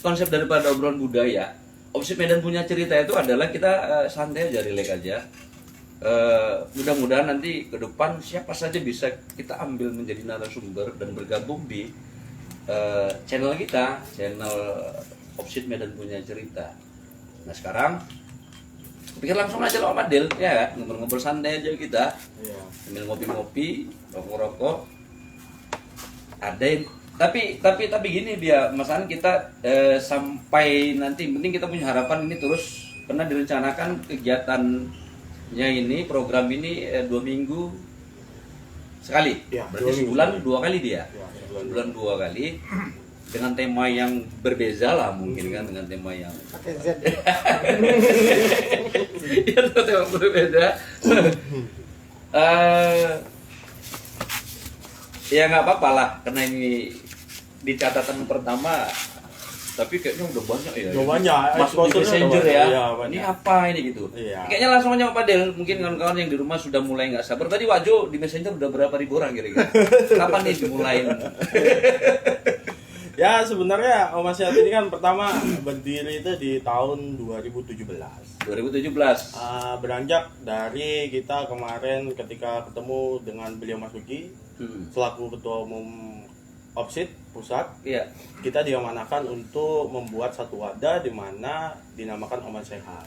konsep daripada obrolan budaya, Opsit Medan Punya Cerita itu adalah kita santai aja, relax aja. Mudah-mudahan nanti ke depan siapa saja bisa kita ambil menjadi narasumber dan bergabung di channel kita, channel Opsit Medan Punya Cerita. Nah sekarang pikir langsung aja loh Om Adil, ya kan? Ngobrol-ngobrol santai aja kita, sambil ngopi-ngopi, rokok-rokok. Ada yang tapi gini dia, Mas An, kita sampai nanti penting kita punya harapan ini terus pernah direncanakan kegiatannya ini, program ini 2 minggu sekali. Ya, berarti sebulan 2 kali dia. Ya, sebulan 2 kali dengan tema yang berbeza lah mungkin kan, dengan tema yang pakai Z. Ya, tema berbeda. Ya nggak apa-apa lah, karena ini di catatan pertama, tapi kayaknya udah banyak ya. Udah banyak. Masuk di Messenger ya. Iya, ini apa ini gitu. Iya. Kayaknya langsung aja Pak Del. Mungkin kawan-kawan yang di rumah sudah mulai nggak sabar. Tadi Wajo di Messenger udah berapa ribu orang kira-kira. Kapan nih dimulain? Ya sebenarnya Om Sehat ini kan pertama berdiri itu di tahun 2017. 2017. Beranjak dari kita kemarin ketika ketemu dengan beliau Mas Uki selaku ketua umum Opsit pusat. Iya. Kita diamanakan untuk membuat satu wadah di mana dinamakan Om Sehat.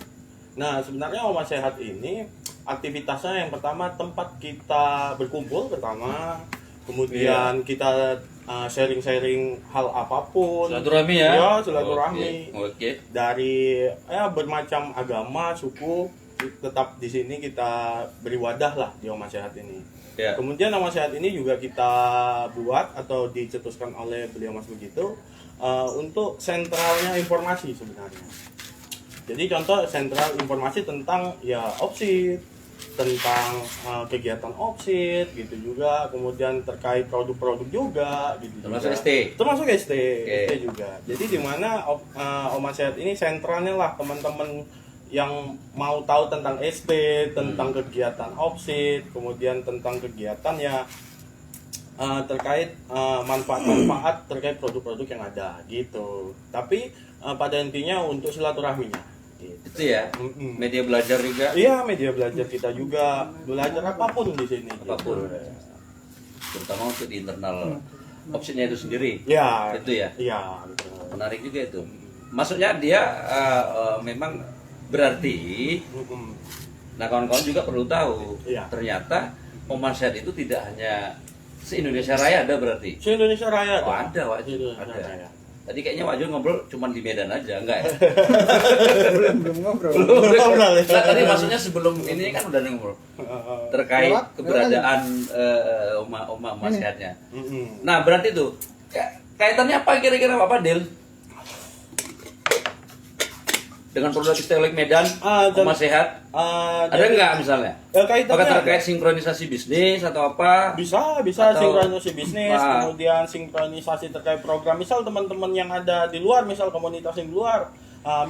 Nah sebenarnya Om Sehat ini aktivitasnya yang pertama tempat kita berkumpul pertama, kemudian kita sharing-sharing hal apapun. Silaturahmi ya? Ya, silaturahmi. Oke. Dari bermacam agama, suku, tetap di sini kita beri wadah lah di Om Sehat ini. Ya. Kemudian Om Sehat ini juga kita buat atau dicetuskan oleh beliau Mas begitu untuk sentralnya informasi sebenarnya. Jadi contoh sentral informasi tentang ya Opsit, tentang kegiatan Opsit gitu juga, kemudian terkait produk-produk juga gitu. Termasuk juga. ST. Termasuk ST, Okay. ST juga. Jadi di mana Om Sehat ini sentralnya lah teman-teman yang mau tahu tentang ST, tentang kegiatan Opsit, kemudian tentang kegiatan ya terkait manfaat-manfaat terkait produk-produk yang ada gitu. Tapi pada intinya untuk silaturahminya. Itu ya. Media belajar juga. Iya, media belajar kita juga belajar apapun di sini. Apapun. Gitu. Terutama untuk di internal Opsitnya itu sendiri. Iya. Itu ya. Iya. Betul. Menarik juga itu. Maksudnya dia memang berarti. Nah kawan-kawan juga perlu tahu. Iya. Ternyata Om Sehat itu tidak hanya se-Indonesia Raya ada berarti. Se-Indonesia Raya. Oh, ada Wak. Ada. Raya. Tadi kayaknya Wak Jo ngobrol cuma di Medan aja, enggak ya? belum ngobrol. Nah, tadi maksudnya sebelum ini kan udah ngobrol terkait keberadaan Om Sehatnya. Nah, berarti tuh kaitannya apa kira-kira Pak Padil? Dengan produk Stelik Medan, Om Sehat, ada nggak misalnya? Apakah terkait sinkronisasi bisnis atau apa? Bisa sinkronisasi bisnis, kemudian sinkronisasi terkait program. Misal teman-teman yang ada di luar, misal komunitas yang di luar,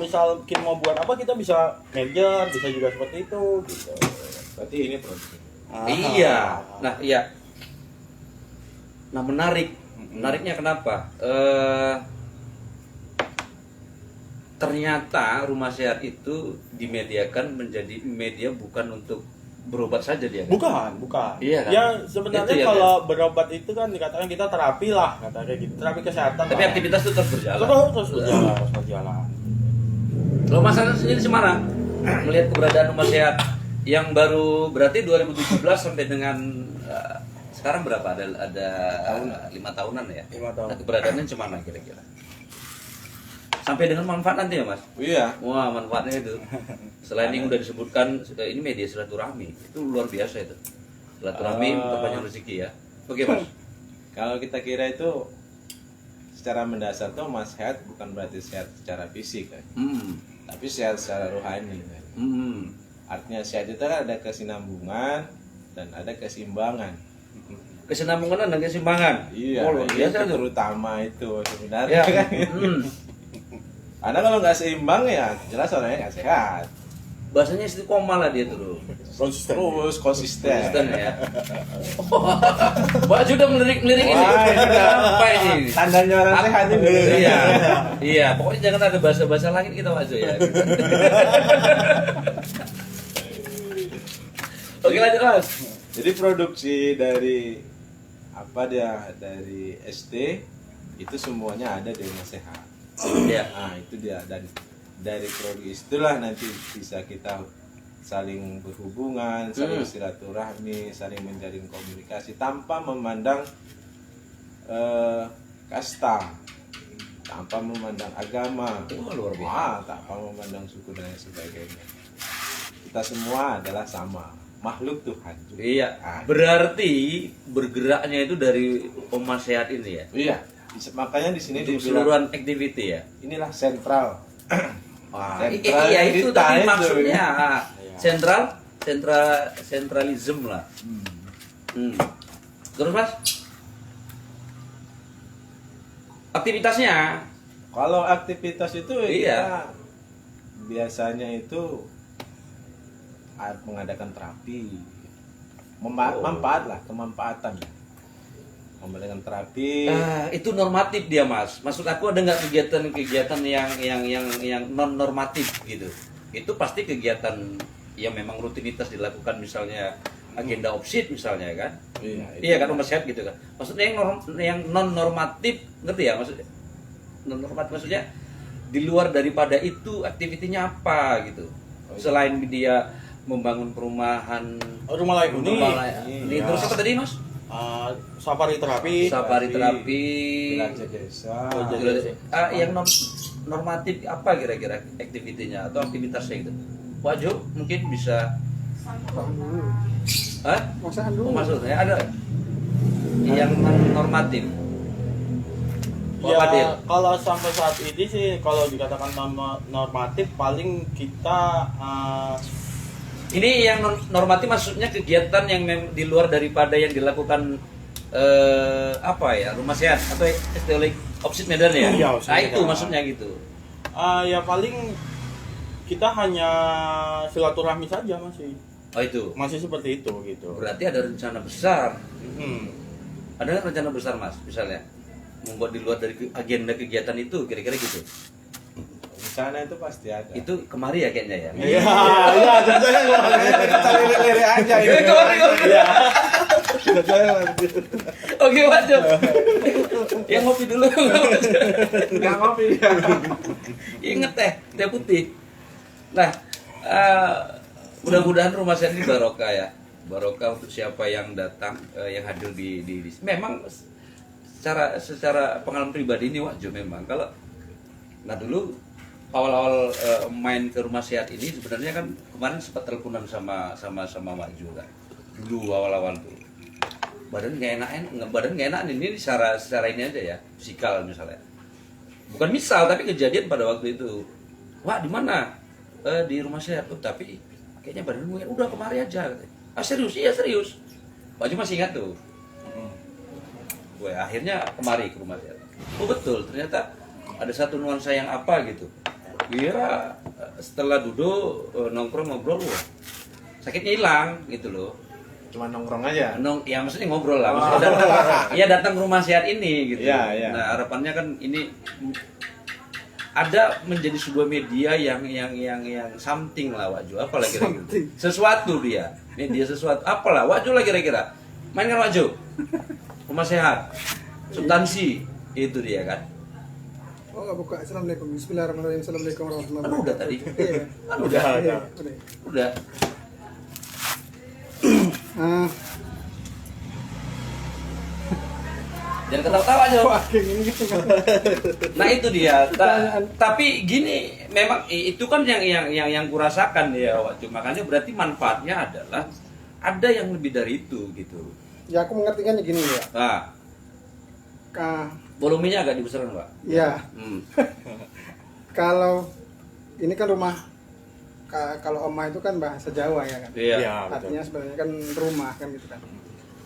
misal kita mau buat apa, kita bisa merger, bisa juga seperti itu. Gitu. Berarti ini produk. Iya, nah iya. Nah menariknya kenapa? Ternyata Rumah Sehat itu dimediakan menjadi media bukan untuk berobat saja dia kan? Bukan. Iya kan? Ya sebenarnya itu, kalau berobat itu kan dikatakan kita terapi lah, katanya gitu. Terapi kesehatan. Tapi aktivitas itu terus berjalan. Terus berjalan. Kalau Mas Hasan sendiri Semarang melihat keberadaan Rumah Sehat yang baru berarti 2017 sampai dengan sekarang berapa? Ada 5 tahunan ya? 5 tahun. Nah, keberadaannya cemana kira-kira? Sampai dengan manfaat nanti ya Mas? Iya. Wah manfaatnya itu. Selain yang udah disebutkan ini media silaturahmi itu luar biasa itu. Silaturahmi memperpanjang rezeki ya. Oke Mas. Kalau kita kira itu secara mendasar tuh Mas sehat bukan berarti sehat secara fisik kan, tapi sehat secara rohani kan. Artinya sehat itu kan ada kesinambungan dan ada keseimbangan. Kesinambungan dan keseimbangan. Iya. Oh, biasa itu tuh. terutama itu sebenarnya Ya. kan. Karena kalau nggak seimbang ya jelas orangnya nggak sehat. bahasanya istiqomah lah dia tuh. Konsisten. Terus konsisten. Konsisten ya. Wah, sudah melirik-melirik ini. Wah, ini udah Apa ini? Tandanya orang sehat ini. Iya. Iya, pokoknya jangan ada bahasa-bahasa lain kita Pak Jo ya. Oke, lanjut Mas. Jadi produksi dari dari ST itu semuanya ada di rumah sehat. Iya. Nah, itu dia, dan dari produksi itulah nanti bisa kita saling berhubungan, saling silaturahmi, saling menjalin komunikasi tanpa memandang kasta, tanpa memandang agama, Luar biasa. tanpa memandang suku dan lain sebagainya. Kita semua adalah sama, makhluk Tuhan. Iya. Ah. Berarti bergeraknya itu dari Oma Sehat ini ya. Iya, makanya di sini Untuk dibilang keseluruhan activity ya. inilah sentral. Wah, Sentral iya itu kita tadi itu. maksudnya sentralism lah. Terus Mas, aktivitasnya Kalau aktivitas itu Iya. kita biasanya itu mengadakan terapi, manfaat lah, kemanfaatan, memberikan terapi. itu normatif dia Mas. Maksud aku ada nggak kegiatan-kegiatan yang non normatif gitu? Itu pasti kegiatan yang memang rutinitas dilakukan, misalnya agenda opsit misalnya kan? Iya kan Rumah Sehat gitu kan? Maksudnya yang non normatif, ngerti ya maksudnya? Non normatif maksudnya di luar daripada itu aktivitinya apa gitu? Selain dia membangun perumahan, Rumah layak huni. ini terus apa tadi Mas? Safari terapi. Safari terapi, Jelajah desa. yang normatif apa kira-kira aktivitinya atau aktivitasnya itu? Pak Jo mungkin bisa. Masakan dulu. Hah? Masakan dulu. Oh, maksudnya ada yang normatif. Ya, Pak Fadil. kalau sampai saat ini sih kalau dikatakan normatif paling kita Ini yang normatif maksudnya kegiatan yang di luar daripada yang dilakukan apa ya, Rumah Sehat atau istilah Opsit Medan ya? Iya, Nah itu maksudnya gitu. ya paling kita hanya silaturahmi saja Oh itu. masih seperti itu gitu. Berarti ada rencana besar. Hmm. Ada nggak rencana besar Mas, misalnya membuat di luar dari agenda kegiatan itu, kira-kira gitu? Rencana itu pasti ada. Itu kemari ya kayaknya ya? Iya, iya, contohnya Kita lirik-lirik aja. Iya, kemari. Oke Pak Jo. Yang ngopi dulu. Nggak ngopi. Ingat teh putih. Nah, mudah-mudahan Rumah Sehat ini barokah ya. Barokah untuk siapa yang datang, yang hadir di memang secara pengalaman pribadi ini Wak Jo memang kalau dulu awal-awal main ke Rumah Sehat ini sebenarnya kan kemarin sempat teleponan sama Wak Jo kan. Dulu awal-awal tuh. Badan nggak enak ini secara ini aja ya, fisikal misalnya. Bukan misal tapi kejadian pada waktu itu. Wah, di mana? Di Rumah Sehat tuh, tapi kayaknya badan gue udah kemari aja. Serius? Iya serius. Baju masih ingat tuh. Gue akhirnya kemari ke Rumah Sehat. Oh betul, ternyata ada satu nuansa yang apa gitu. Kira setelah duduk nongkrong ngobrol, wah, sakitnya hilang gitu loh. Cuma nongkrong aja. Ya maksudnya ngobrol lah. Maksudnya datang ke Rumah Sehat ini gitu. Iya, iya. Nah harapannya kan ini ada menjadi sebuah media yang something lah Wak Jo, apalah kira-kira sesuatu dia media sesuatu apalah Wak Jo lah kira-kira main kan Wak Jo Rumah Sehat substansi itu dia kan. Oh nggak buka. Assalamualaikum. Bismillahirrahmanirrahim. Assalamualaikum warahmatullahi Kan udah tadi Iya. udah Iya, udah Ah, jangan ketawa-tawa aja. kok akhir ini gitu kan? Nah itu dia. Tapi gini, memang itu kan yang kurasakan ya waktu. Makanya berarti manfaatnya adalah ada yang lebih dari itu gitu. Ya aku mengertikan gini ya. Nah, volumenya agak dibesarkan Pak. Ya, kalau ini kan rumah, kalau Oma itu kan bahasa Jawa ya kan. Iya. Iya, betul. Artinya sebenarnya kan rumah kan gitu kan.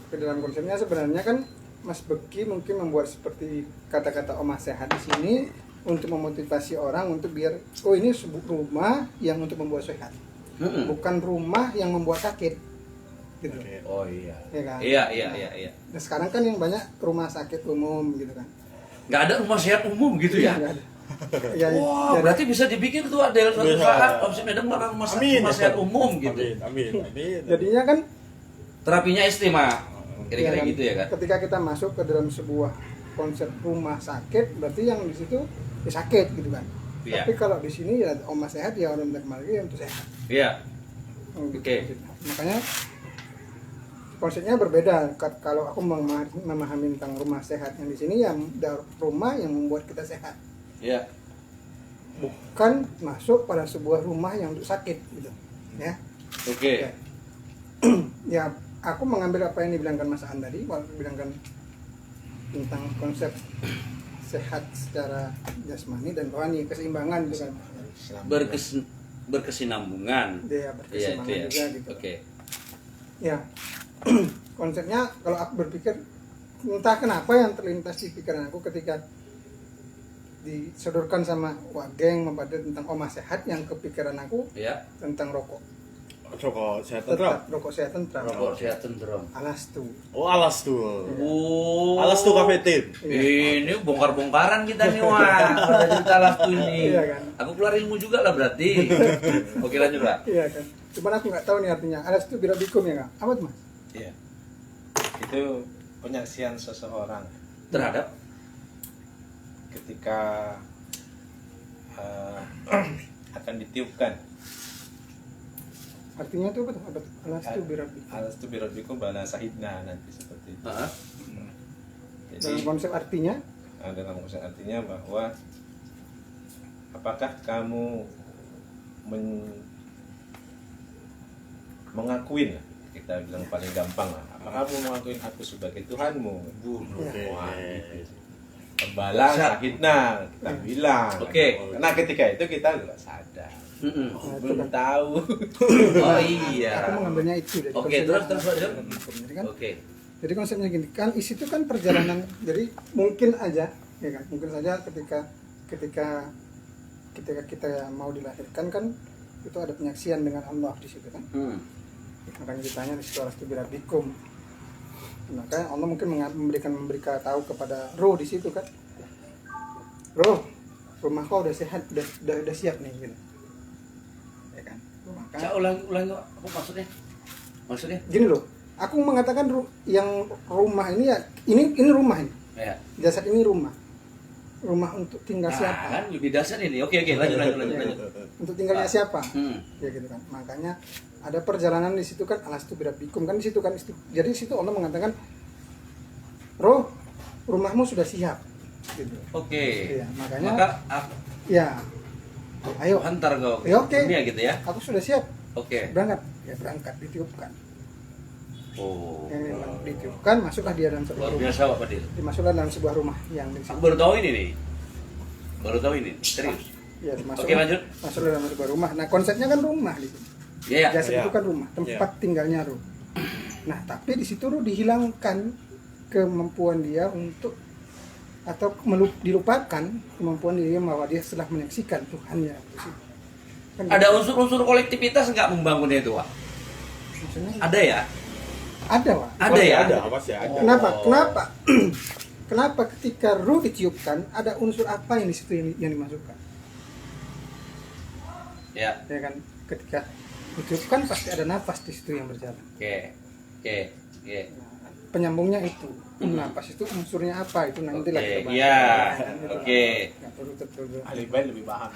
Tapi dalam konsepnya sebenarnya kan Mas Beki mungkin membuat seperti kata-kata Oma Sehat di sini untuk memotivasi orang untuk biar ini sebuah rumah yang untuk membuat sehat. bukan rumah yang membuat sakit gitu. Oke. Oh iya. Ya kan? Iya. Nah, sekarang kan yang banyak rumah sakit umum gitu kan. Nggak ada rumah sehat umum gitu ya? Nggak ada. Ya, Wah, berarti bisa dibikin tuh ada suatu Bisa. saat Om Medan ada rumah Amin. sehat umum gitu. Amin. jadinya kan Terapinya istimewa. Kira-kira kan, gitu ya kan? ketika kita masuk ke dalam sebuah konsep rumah sakit, berarti yang di situ ya sakit gitu kan. Iya. Tapi kalau di sini ya Oma sehat, ya orang kembali lagi untuk sehat. Iya. Gitu. Oke. Makanya konsepnya berbeda. Kalau aku memahami tentang rumah sehat yang di sini, ya rumah yang membuat kita sehat, Iya. bukan masuk pada sebuah rumah yang untuk sakit gitu ya. Oke. Ya, aku mengambil apa yang dibilangkan Mas An tadi, waktu bilangkan tentang konsep sehat secara jasmani dan rohani, keseimbangan gitu kan. Berkesinambungan. Dia Iya, berkeseimbangan itu ya. juga gitu. Oke. Ya, konsepnya kalau aku berpikir, entah kenapa yang terlintas di pikiran aku ketika disodorkan sama Wageng mempada tentang Oma sehat, yang kepikiran aku Ya. tentang rokok. Rokok sehat tentram. Tetap rokok sehat tentram. Rokok sehat tentram. Alastu. Oh, alas tuh. Oh. Alas tuh kafetin. Ini bongkar-bongkaran kita nih, wah. Ada cerita alas tuh ini. Iya kan? Aku keluar ilmu juga lah berarti. Oke, lanjut, Pak. Iya kan. Cuman aku nggak tahu nih artinya. Alastu birabikum ya nggak? Apa tuh Mas? Iya. Itu penyaksian seseorang Terhadap ketika akan ditiupkan. Artinya itu apa tuh? Alastu birabikum. Alastu birabbikum bala sahidna, nanti seperti itu. Heeh. Dalam Jadi konsep artinya, dalam konsep artinya bahwa apakah kamu mengakuin, kita bilang paling gampang lah, apakah kamu mengakuin aku sebagai Tuhanmu? Oke. Wah, gitu. Bala sahidna, kita bilang. Oke. Karena ketika itu kita nggak sadar, Mm-mm. belum tahu. Oh iya. aku mengambilnya itu dari Oke, konsepnya. terus lanjut. Jadi kan, Oke. jadi konsepnya gini kan, isi itu kan perjalanan. Jadi mungkin aja, ya kan, mungkin saja ketika kita mau dilahirkan kan, itu ada penyaksian dengan Allah di situ kan. Makanya ditanya di situ alastu birabikum. Maka Allah mungkin memberikan tahu kepada roh di situ kan, roh, rumah kau udah sehat, udah siap nih gitu. Ya kan. Maka Cak, ulang apa maksudnya? Maksudnya? gini loh, aku mengatakan yang rumah ini ya, ini rumah ini, Ya. jasad ini rumah untuk tinggal siapa, Kan lebih dasar ini. Oke, lanjut. untuk tinggalnya siapa, Hmm. ya gitu kan. Makanya ada perjalanan di situ kan, alastu birabikum kan di situ kan. Jadi di situ Allah mengatakan, roh, rumahmu sudah siap gitu. Oke. Iya, makanya Maka aku ya, ayo, hantar kau ke Ya, oke. dunia gitu ya. aku sudah siap, Oke. berangkat ditiupkan. Oh. Yang ditiupkan, masuklah dia dalam sebuah Luar rumah. biasa Pak Fadil. Dimasuklah dalam sebuah rumah yang di Aku situ. baru tahu ini nih. Baru tahu ini. Serius. Ya, Oke, lanjut. masuklah dalam sebuah rumah. Nah, konsepnya kan rumah di sini. Ya, ya. Jasad Ya. itu kan rumah, tempat tinggalnya ruh. Nah, tapi di situ ruh dihilangkan kemampuan dia untuk, atau dilupakan kemampuan dia bahwa dia setelah menyaksikan Tuhannya. Kan Ada unsur-unsur kolektivitas nggak membangunnya itu, Pak? maksudnya Ada ya? ada, Wak. Ada ya? Ada, pasti ada. Kenapa? Oh. Kenapa ketika ruh ditiupkan ada unsur apa yang di situ yang dimasukkan? Ya. Ya kan, ketika ditiupkan pasti ada nafas di situ yang berjalan. Oke. Penyambungnya itu, nafas itu unsurnya apa, itu nanti lah kita Oke. bahas. Iya. Gitu. Oke. Nggak perlu terlalu. Ahli baik lebih paham.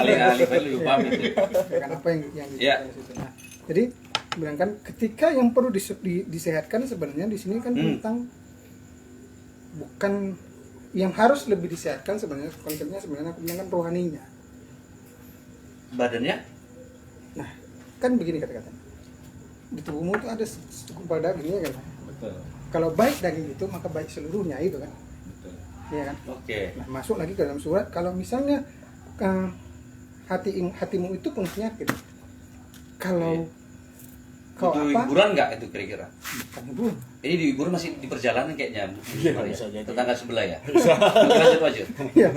Ya, ahli lebih paham itu. Ya kan, apa yang Iya. ditiupkan di situ. Nah, jadi bilangkan ketika yang perlu disehatkan sebenarnya di sini kan tentang, bukan yang harus lebih disehatkan sebenarnya, konsepnya sebenarnya aku bilang kan rohaninya. Badannya? Nah, kan begini kata-katanya, di tubuhmu itu ada segumpal daging ya kan. Betul. Kalau baik daging itu maka baik seluruhnya itu kan, Betul. ya kan. Oke. Nah, masuk lagi ke dalam surat, kalau misalnya hatimu itu penuh penyakit, kalau kau Itu apa, hiburan nggak itu kira-kira? bukan hiburan. Ini di hiburan masih di perjalanan kayaknya. Iya, Maria. bisa jadi. Tetangga sebelah ya. Lanjut. Ya,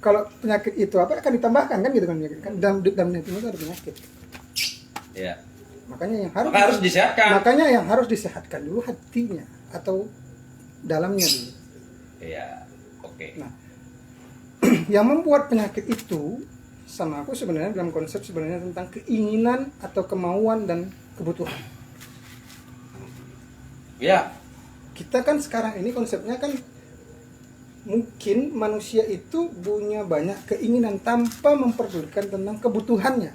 kalau penyakit itu apa akan ditambahkan kan gitu kan, penyakit kan dalam hatimu itu ada penyakit. Iya. Makanya yang Maka harus disehatkan. Makanya yang harus disehatkan dulu hatinya atau dalamnya dulu. Iya. Oke. Nah, yang membuat penyakit itu sama aku sebenarnya dalam konsep sebenarnya tentang keinginan atau kemauan dan kebutuhan. Ya. Kita kan sekarang ini konsepnya kan mungkin manusia itu punya banyak keinginan tanpa memperdulikan tentang kebutuhannya.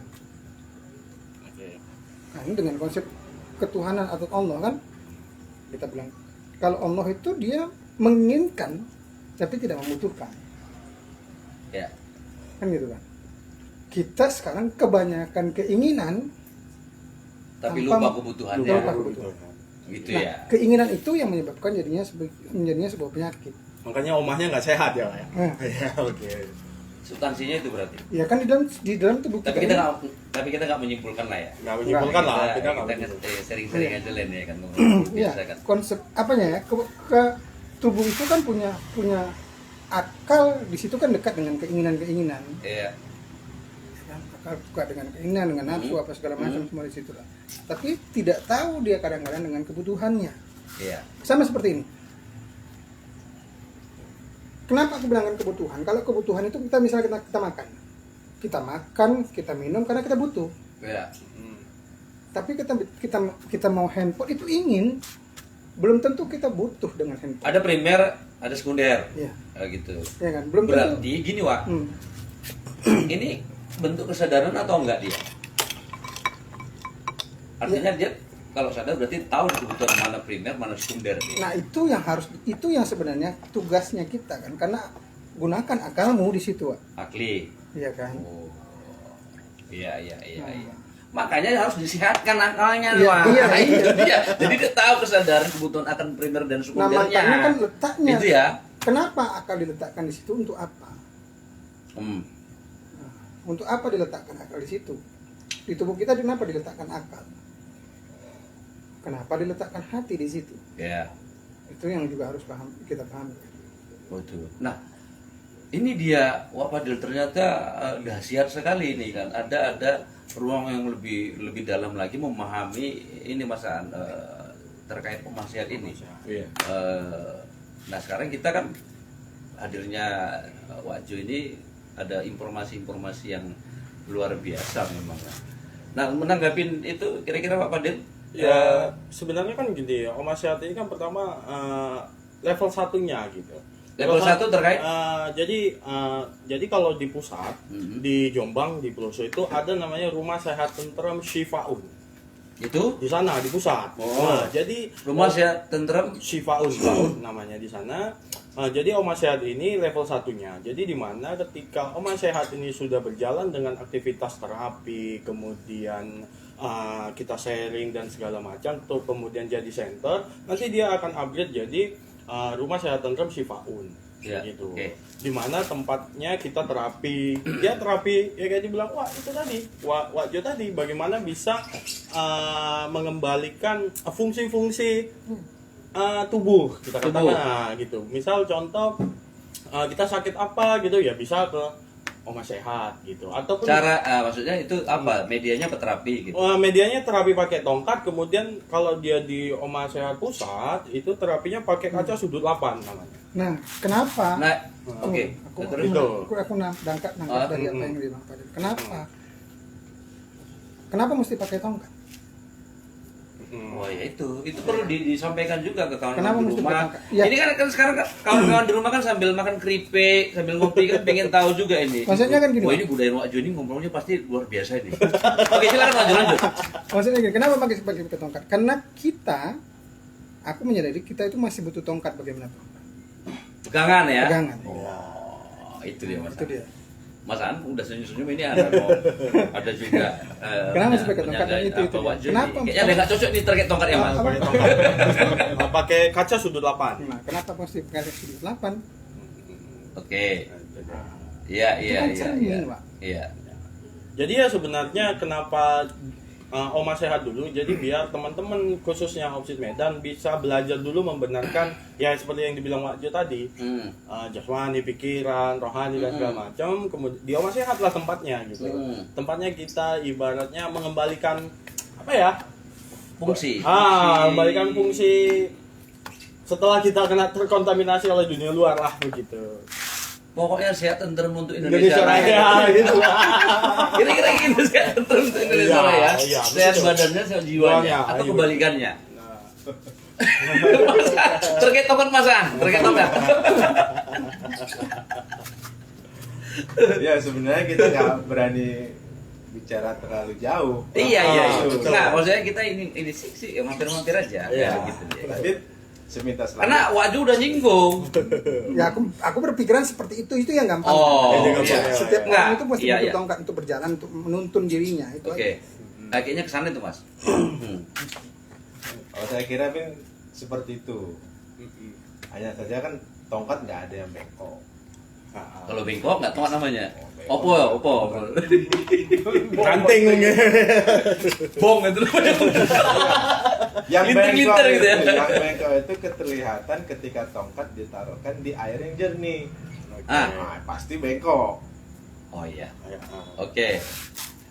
Nah, ini dengan konsep ketuhanan atau Allah kan kita bilang kalau Allah itu dia menginginkan tapi tidak membutuhkan. Ya. Kan gitu kan. Kita sekarang kebanyakan keinginan Tapi tanpa- lupa kebutuhannya. lupa kebutuhan. Gitu Nah, ya. keinginan itu yang menyebabkan menjadinya sebuah penyakit. Makanya omahnya nggak sehat ya, Pak ya. Nah. Iya, oke. Substansinya itu berarti. Ya kan di dalam tubuh Tapi kita kita nggak menyimpulkan lah ya. Nggak menyimpulkan lah, kita Kita nggak kan menyimpulkan. sering-sering aja Len ya kan. ya, Biasa kan. konsep apanya ya ke tubuh itu kan punya akal, di situ kan dekat dengan keinginan-keinginan. Iya. Kan, akal suka dengan keinginan, dengan nafsu apa segala macam semua di situ lah. Tapi tidak tahu dia kadang-kadang dengan kebutuhannya. Iya. Sama seperti ini. Kenapa aku bilangkan kebutuhan? Kalau kebutuhan itu kita misalnya kita makan. Kita makan, kita minum karena kita butuh. Iya. Tapi kita mau handphone itu ingin, belum tentu kita butuh dengan handphone. Ada primer, ada sekunder. Iya. Gitu. Ya kan? Belum tentu. Berarti gini Wak, ini bentuk kesadaran atau enggak dia? Artinya dia kalau sadar berarti tahu kebutuhan mana primer, mana sekunder. Dia. Nah, itu yang sebenarnya tugasnya kita kan, karena gunakan akalmu di situ, Wak. Akli. Iya kan? Oh. Iya. Nah. Makanya harus disehatkan akalnya, Iya, Wak. iya, Nah, iya. itu dia. Jadi dia tahu kesadaran kebutuhan akan primer dan Nah, sekundernya. makanya kan letaknya. Itu ya. Kenapa akal diletakkan di situ untuk apa? Untuk apa diletakkan akal di situ? Di tubuh kita kenapa diletakkan akal? Kenapa diletakkan hati di situ? Ya. Itu yang juga harus kita pahami. Betul. Nah, ini dia Wak Fadil ternyata dahsyat sekali ini kan. Ada ruang yang lebih dalam lagi memahami ini masalah terkait pemaksiat ini. Iya. Nah, sekarang kita kan hadirnya Wak Jo ini ada informasi-informasi yang luar biasa memang. Nah, menanggapin itu kira-kira Pak Fadil? Ya, sebenarnya kan gini ya, Oma Sehat ini kan pertama level satunya gitu. Level 1 terkait? Jadi kalau di pusat, di Jombang, di Peloso itu ada namanya Rumah Sehat Tentrem Syifaun. Itu? Di sana, di pusat. Oh. Nah, jadi Rumah Sehat Tentrem Syifaun namanya di sana. Jadi Oma Sehat ini level satunya. Jadi di mana ketika Oma Sehat ini sudah berjalan dengan aktivitas terapi, kemudian kita sharing dan segala macam, tuh kemudian jadi center, nanti dia akan upgrade jadi Rumah Sehat Tentrem Syifaun. Ya, Gitu. oke. Di mana tempatnya kita terapi. Dia terapi ya kayak dibilang, wah itu tadi, Wak Jo tadi bagaimana bisa mengembalikan fungsi-fungsi tubuh kita katakan gitu. Misal contoh kita sakit apa gitu ya bisa ke Oma Sehat gitu. Ataupun cara maksudnya itu apa? Medianya apa terapi gitu. medianya terapi pakai tongkat, kemudian kalau dia di Oma Sehat Pusat itu terapinya pakai kaca sudut 8 namanya. Nah, kenapa? Nah, oke. Terus Itu. Aku nangkap dari apa yang dibilang tadi. Kenapa mesti pakai tongkat? oh ya itu perlu disampaikan juga ke Kenapa kawan-kawan di mesti rumah. pakai- ya. Ini kan sekarang kawan-kawan di rumah kan sambil makan keripik, sambil ngopi kan pengen tahu juga ini. Maksudnya kan gini, Wah Pak. ini budaya Wak Jo ini ngomongnya pasti luar biasa ini. Oke silakan lanjut. Maksudnya gini, kenapa pakai tongkat? Karena aku menyadari kita itu masih butuh tongkat bagaimanapun. Pegangan ya. Pegangan. Oh itu dia mas. Itu dia. Mas An udah senyum-senyum ini ada juga. Kenapa mesti pakai tongkat? Dan itu dia. Wak Jo Kenapa? ini. Kayaknya ada nggak cocok nih terkait tongkat ya mas. Pakai tongkat. Pakai kaca sudut 8. Nah, kenapa mesti pakai sudut 8? Oke. Iya. Itu kan cermin, Pak. Iya. Jadi ya sebenarnya kenapa Oma Sehat dulu, jadi biar teman-teman khususnya Opsit Medan bisa belajar dulu membenarkan ya seperti yang dibilang Wak Jo tadi, jasmani, pikiran, rohani dan segala macam. Kemudian di Oma Sehat lah tempatnya gitu. Tempatnya kita ibaratnya mengembalikan apa ya? Fungsi. Membalikan fungsi setelah kita kena terkontaminasi oleh dunia luar lah begitu. Pokoknya sehat tentrem untuk Indonesia Raya gitu. Kira-kira gitu, sehat tentrem untuk Indonesia Iya, Raya. iya, Sehat betul. badannya, sehat jiwanya, atau iya. kebalikannya. Nah, Terketok masaan, terketok nggak? Ya sebenarnya kita nggak berani bicara terlalu jauh. Iya. betul. Nah, maksudnya kita ini sih mampir-mampir aja. Iya. Ya, gitu deh. Tadi seminta selamat. Karena Waju udah nyinggung. Ya aku berpikiran seperti itu yang gampang. Oh, Jadi iya. Setiap Nggak, orang itu pasti iya, butuh iya. tongkat untuk berjalan, untuk menuntun dirinya itu. Oke. aja. Nah, kayaknya kesana tuh Mas. Kalau saya kira Bin seperti itu. Hanya saja kan tongkat nggak ada yang bengkok. Kalau bengkok nggak tahu namanya. Opo. Ranting Bong itu namanya. Yang Linter-linter bengkok gitu ya. itu, yang bengkok itu keterlihatan ketika tongkat ditaruhkan di air yang jernih. Nah, pasti bengkok. Oh iya. Ya, Oke.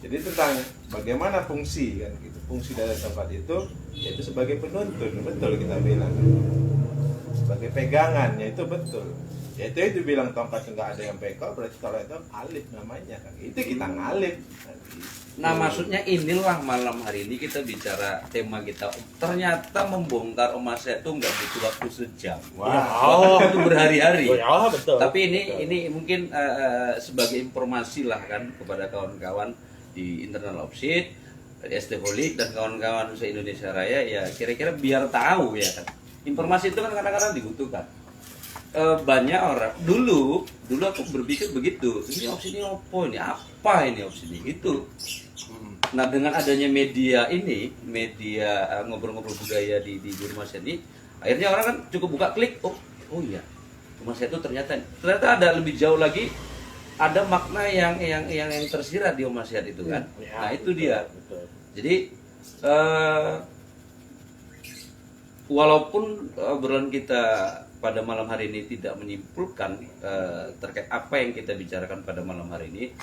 Jadi tentang bagaimana fungsi kan gitu. Fungsi dari tongkat itu yaitu sebagai penuntun, betul kita bilang. Sebagai pegangan, yaitu betul. Yaitu itu bilang tongkat nggak ada yang bengkok, berarti kalau itu alif namanya kan. Itu kita ngalif. Nah, maksudnya inilah malam hari ini kita bicara tema kita. Ternyata membongkar Om Mas itu nggak butuh waktu sejam. Wow. Itu berhari-hari. Oh, ya, betul. Tapi ini mungkin sebagai informasi lah kan kepada kawan-kawan di internal Opsid, di ST-Holic dan kawan-kawan se-Indonesia Raya, ya kira-kira biar tahu ya kan. Informasi itu kan kadang-kadang dibutuhkan. Banyak orang dulu aku berpikir begitu, ini opsi ini apa ini opsi ini gitu. Nah, dengan adanya media ngobrol-ngobrol budaya di rumah saya ini, akhirnya orang kan cukup buka klik, oh iya, rumah saya itu ternyata ada lebih jauh lagi, ada makna yang tersirat di rumah saya itu kan. Ya, Nah, itu dia. Betul. Jadi walaupun obrolan kita pada malam hari ini tidak menyimpulkan terkait apa yang kita bicarakan pada malam hari ini,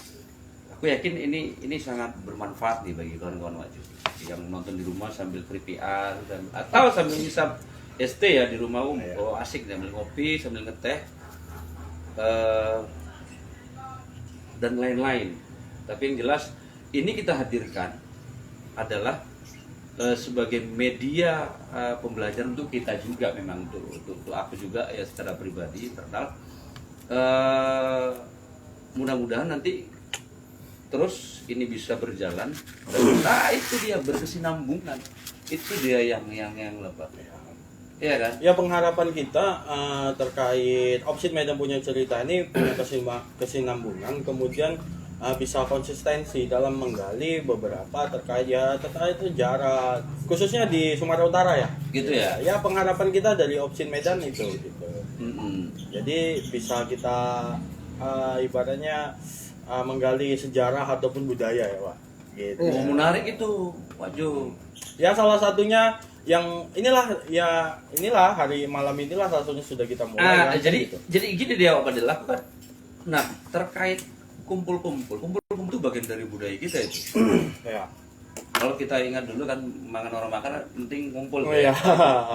aku yakin ini sangat bermanfaat nih bagi kawan-kawan Waju yang nonton di rumah sambil keripik-an atau sambil ngisap ST ya di rumah asik sambil ngopi sambil ngeteh dan lain-lain. Tapi yang jelas ini kita hadirkan adalah sebagai media pembelajaran untuk kita juga, memang untuk aku juga ya secara pribadi internal. Mudah-mudahan nanti terus ini bisa berjalan dan itu dia berkesinambungan, itu dia yang lepas ya kan. Ya, pengharapan kita terkait Opsid Medan Punya Cerita ini punya kesinambungan, kemudian bisa konsistensi dalam menggali beberapa terkait sejarah, khususnya di Sumatera Utara ya. Gitu ya. Ya, pengharapan kita dari Opsid Medan itu gitu. Jadi bisa kita ibaratnya menggali sejarah ataupun budaya ya, Pak. Gitu. Menarik itu, Waju. Ya, salah satunya yang inilah hari malam inilah salah satunya sudah kita mulai. Kan? Jadi gini dia apa dilakukan. Nah, terkait kumpul-kumpul itu bagian dari budaya kita itu. Ya. Kalau kita ingat dulu kan makan orang makan penting ngumpul. Oh iya.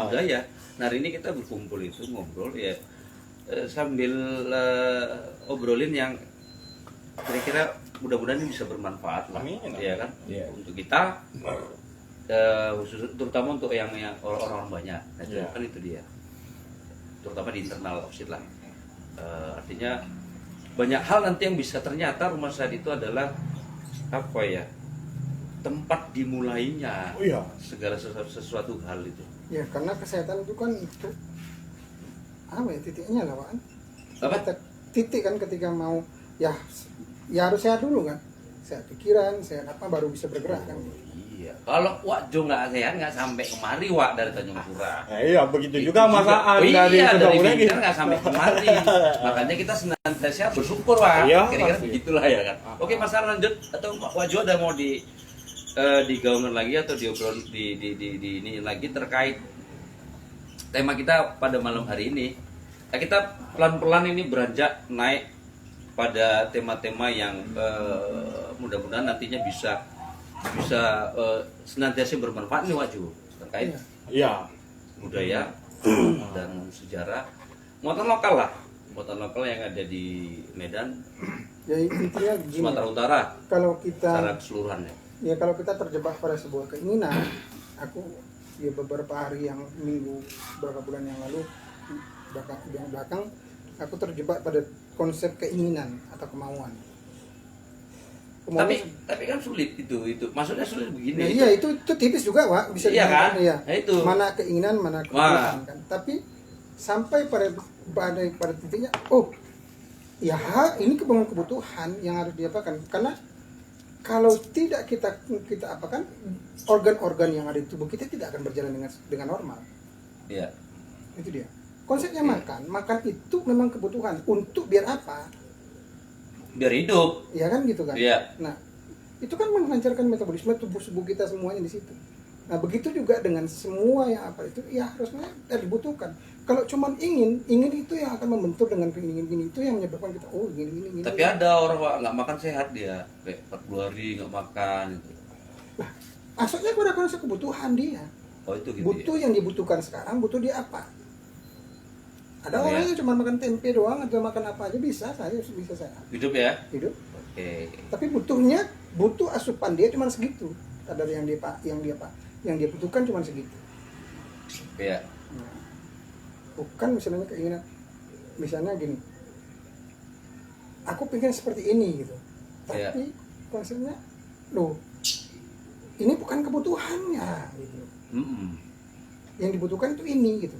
Budaya. Nah, hari ini kita berkumpul itu ngobrol ya sambil obrolin yang kira-kira mudah-mudahan ini bisa bermanfaat lah. Amin. Ya kan? Iya. Untuk kita terutama untuk yang orang-orang banyak. Nah, Yeah. kan itu dia. Terutama di internal Opsid lah. Artinya banyak hal nanti yang bisa, ternyata rumah sakit itu adalah apa ya, tempat dimulainya Oh iya. segala sesuatu hal itu. Ya, karena kesehatan itu kan itu apa ya titiknya lah, Pak. Apa? Titik kan ketika mau ya harus sehat dulu kan. Sehat pikiran, sehat apa baru bisa bergerak kan. Iya, kalau Wak Jo nggak sehat nggak sampai kemari Wak dari Tanjung Pura. Iya, begitu juga Mas Aan dari dari Kedawulan Bintan nggak sampai kemari. Makanya kita senantiasa bersyukur Wak. Iya, Kira-kira pasti. begitulah ya kan. Oke, Mas Aan lanjut atau Wak Jo ada mau digaungkan lagi atau diobrol di ini lagi terkait tema kita pada malam hari ini. Nah, kita pelan-pelan ini beranjak naik pada tema-tema yang mudah-mudahan nantinya bisa bisa senantiasa bermanfaat nih Wak Ju terkait Iya. budaya dan sejarah muatan lokal yang ada di Medan, Ya intinya gini, Sumatera Utara kalau kita secara keseluruhannya. ya kalau kita terjebak pada sebuah keinginan, aku ya beberapa hari beberapa bulan yang lalu belakang aku terjebak pada konsep keinginan atau kemauan. Tapi kan sulit itu maksudnya sulit begini. Nah, iya itu tipis juga Wak, bisa Iya dibilang, kan? iya. Nah, itu. Mana keinginan mana kebutuhan kan. Tapi sampai pada titiknya ya ini kebutuhan yang harus diapakan, karena kalau tidak kita apakan, organ-organ yang ada di tubuh kita tidak akan berjalan dengan normal. Iya. Itu dia konsepnya. Makan itu memang kebutuhan untuk biar apa, Biar hidup. ya kan gitu kan. Iya. Nah itu kan melancarkan metabolisme tubuh kita semuanya di situ. Nah begitu juga dengan semua yang apa itu ya harusnya dibutuhkan. Kalau cuman ingin itu yang akan membentur dengan ingin itu yang menyebabkan kita gini. Tapi ada orang Wak, nggak makan sehat dia kayak 40 hari nggak makan gitu. Nah, maksudnya pada konsep kebutuhan dia. Oh itu gitu. Butuh yang dibutuhkan sekarang, butuh dia apa? Ada Oh, orang ya. yang cuma makan tempe doang atau makan apa aja bisa saya Hidup ya. hidup. Oke. Tapi butuh asupan dia cuma segitu. Kadar yang dia butuhkan cuma segitu. Iya. Nah, bukan misalnya keinginan, misalnya gini, aku pengen seperti ini gitu, tapi konsepnya loh ini bukan kebutuhannya gitu. Yang dibutuhkan itu ini gitu.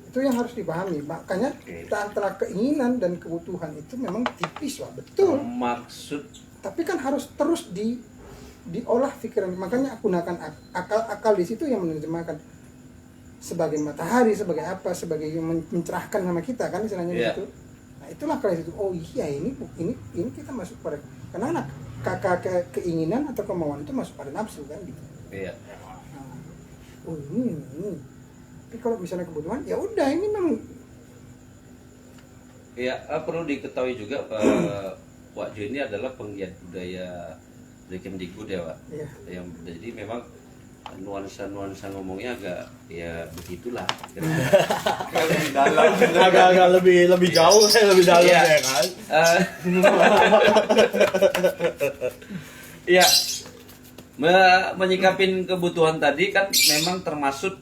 Itu yang harus dipahami. Makanya antara keinginan dan kebutuhan itu memang tipis Wak, betul. Maksud Tapi kan harus terus diolah pikiran. Makanya aku gunakan akal di situ yang menerjemahkan sebagai matahari, sebagai apa, sebagai yang mencerahkan sama kita kan istilahnya gitu. Nah itulah kalau itu ini kita masuk pada, karena anak keinginan atau kemauan itu masuk pada nafsu kan gitu. iya. Nah, ini. Tapi kalau misalnya kebutuhan ya udah ini memang. Ya, perlu diketahui juga Wak Jo ini adalah penggiat budaya dari Kemdikbud ya Wak. Iya. Yang jadi memang nuansa ngomongnya agak ya begitulah. Lebih dalam, agak lebih jauh, lebih dalam Iya. ya kan. Iya. Menyikapin kebutuhan tadi kan memang termasuk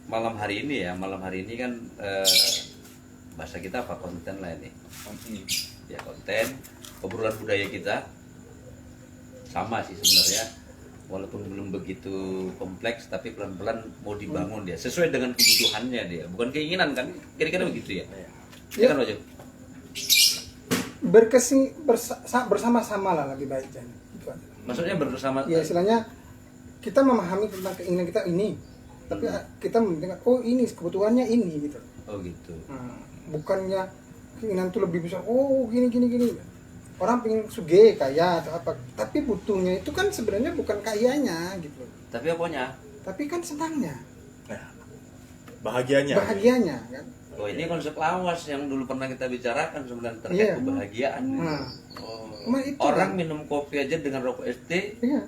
malam hari ini kan bahasa kita apa, konten lah ini ya, konten obrolan budaya kita sama sih sebenarnya, walaupun belum begitu kompleks tapi pelan-pelan mau dibangun dia sesuai dengan kebutuhannya dia, bukan keinginan kan, kira-kira begitu ya. Ya kan Wak Jo? Bersama-sama lah lebih baik kan. Maksudnya bersama Ya istilahnya kita memahami tentang keinginan kita ini, tapi kita mendengar ini kebutuhannya ini gitu. Oh gitu. Bukannya keinginan itu lebih besar, gini. Orang pengen sugih, kaya atau apa, tapi butuhnya itu kan sebenarnya bukan kayanya gitu. Tapi apanya? Tapi kan senangnya, Bahagianya kan. Oh ini konsep lawas yang dulu pernah kita bicarakan sebenarnya terkait kebahagiaan. Cuma itu Orang kan. minum kopi aja dengan rokok ST Iya.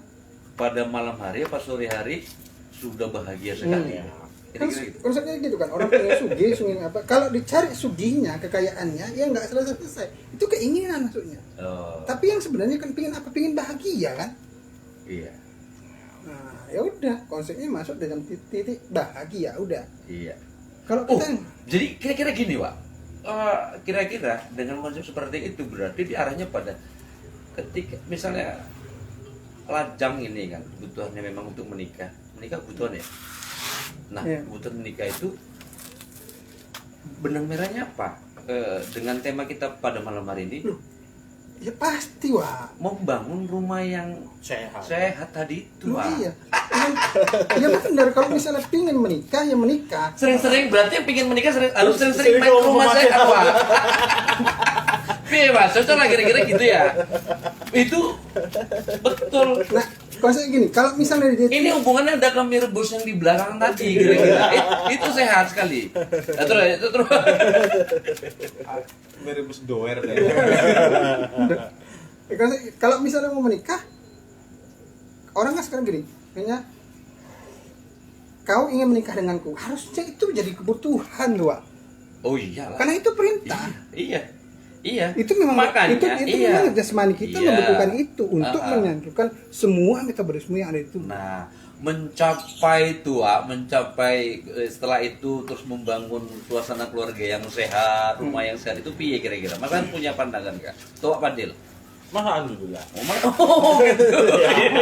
pada malam hari apa sore hari sudah bahagia sekali. Kan Kira-kira gitu. konsepnya gitu kan, orang pengen sugih apa, kalau dicari sugihnya, kekayaannya ya nggak selesai, itu keinginan maksudnya. Tapi yang sebenarnya kan pengen apa, pengen bahagia kan. Iya. Nah ya udah, konsepnya masuk dalam titik bahagia udah. Iya. Kalau kita Jadi kira-kira gini Wak, kira-kira dengan konsep seperti itu berarti diarahnya pada ketika misalnya lajang ini kan kebutuhannya memang untuk menikah kebutuhan ya. Nah, kebutuhan menikah itu benang merahnya apa? Dengan tema kita pada malam hari ini, ya pasti Wak, membangun rumah yang sehat tadi itu Wak. iya. Ya benar, kalau misalnya pingin menikah ya menikah. Sering-sering berarti yang pingin menikah harus sering-sering Sering main ke rumah rumah sehat Wak. Iya Mas, cocok lah kira-kira gitu ya. Itu betul. Nah konsep gini, kalau misalnya dia Ini hubungannya ada kami rebus yang di belakang tadi kira-kira. Itu sehat sekali. Nah, terus. Merebus doer kan. kalau misalnya mau menikah, orang kan sekarang gini, kayaknya kau ingin menikah denganku, harusnya itu jadi kebutuhan tuh, Wak. Oh iyalah. Karena itu perintah. Iya. Itu memang makanya, itu memang jasmani kita Iya. membutuhkan itu untuk menyatukan semua metabolisme yang ada itu. Nah, mencapai setelah itu terus membangun suasana keluarga yang sehat, rumah yang sehat itu piye kira-kira? Mas kan punya pandangan kah? Tuh Pak Dil. Masakan dulu lah. Oh, gitu.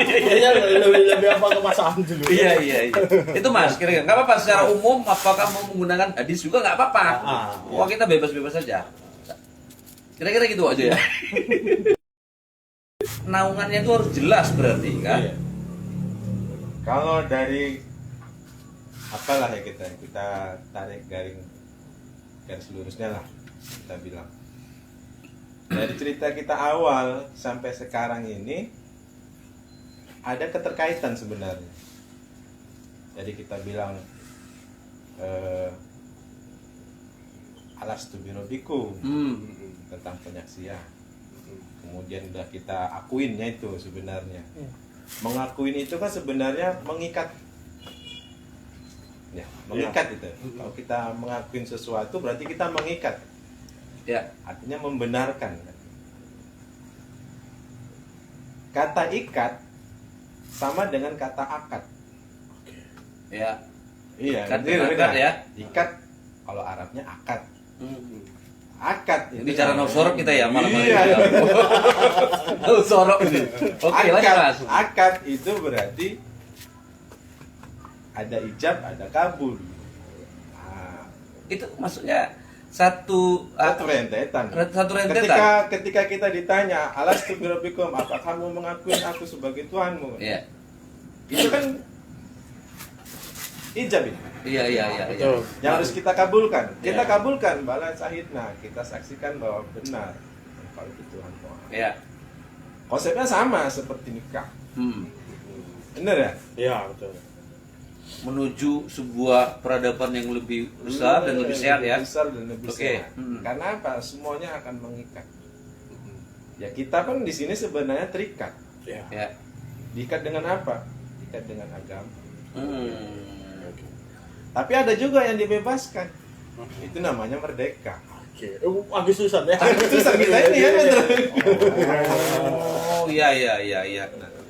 Kayaknya lebih apa ke masakan dulu. Iya. Itu Mas kira-kira nggak apa-apa secara umum apakah mau menggunakan hadis juga nggak apa-apa. Wah, kita bebas-bebas saja. Kira-kira gitu aja ya. Naungannya itu harus jelas berarti kan? Iya. Kalau dari apalah ya kita tarik garis lurusnya lah kita bilang. Dari cerita kita awal sampai sekarang ini ada keterkaitan sebenarnya. Jadi kita bilang alastu birabbikum tentang penyaksian. Kemudian udah kita akuinnya itu sebenarnya. Mengakuin itu kan sebenarnya mengikat. Ya, mengikat itu. Kalau kita mengakuin sesuatu berarti kita mengikat. Ya. Artinya membenarkan. Kata ikat sama dengan kata akad. Ya. Iya, Ikat itu dan beda. akad ya. Ikat kalau Arabnya akad. Akad itu Bicara namanya. sorok kita ya malam ini. Iya. Sorok ini. Oke, lanjut Mas. Akad itu berarti ada ijab, ada kabul. Nah, Itu maksudnya satu rentetan. Satu rentetan. Ketika kita ditanya, alastu birabbikum, apa kamu mengakui aku sebagai Tuhanmu? Iya. Itu kan ijab itu. Iya. Betul. Yang harus kita kabulkan. Kita Ya. kabulkan bala sahidna, kita saksikan bahwa benar kalau itu Tuhan. Iya. Konsepnya sama seperti nikah. Benar ya? Iya, betul. Menuju sebuah peradaban yang lebih besar dan lebih sehat ya. Besar dan lebih Oke. sehat. Karena apa? Semuanya akan mengikat. Ya kita pun di sini sebenarnya terikat. Iya. Ya. Diikat dengan apa? Diikat dengan agama. Oke. Tapi ada juga yang dibebaskan. Itu namanya merdeka. Oke. Agak susah ya. Susah kita ini ya, bener. Oh, iya.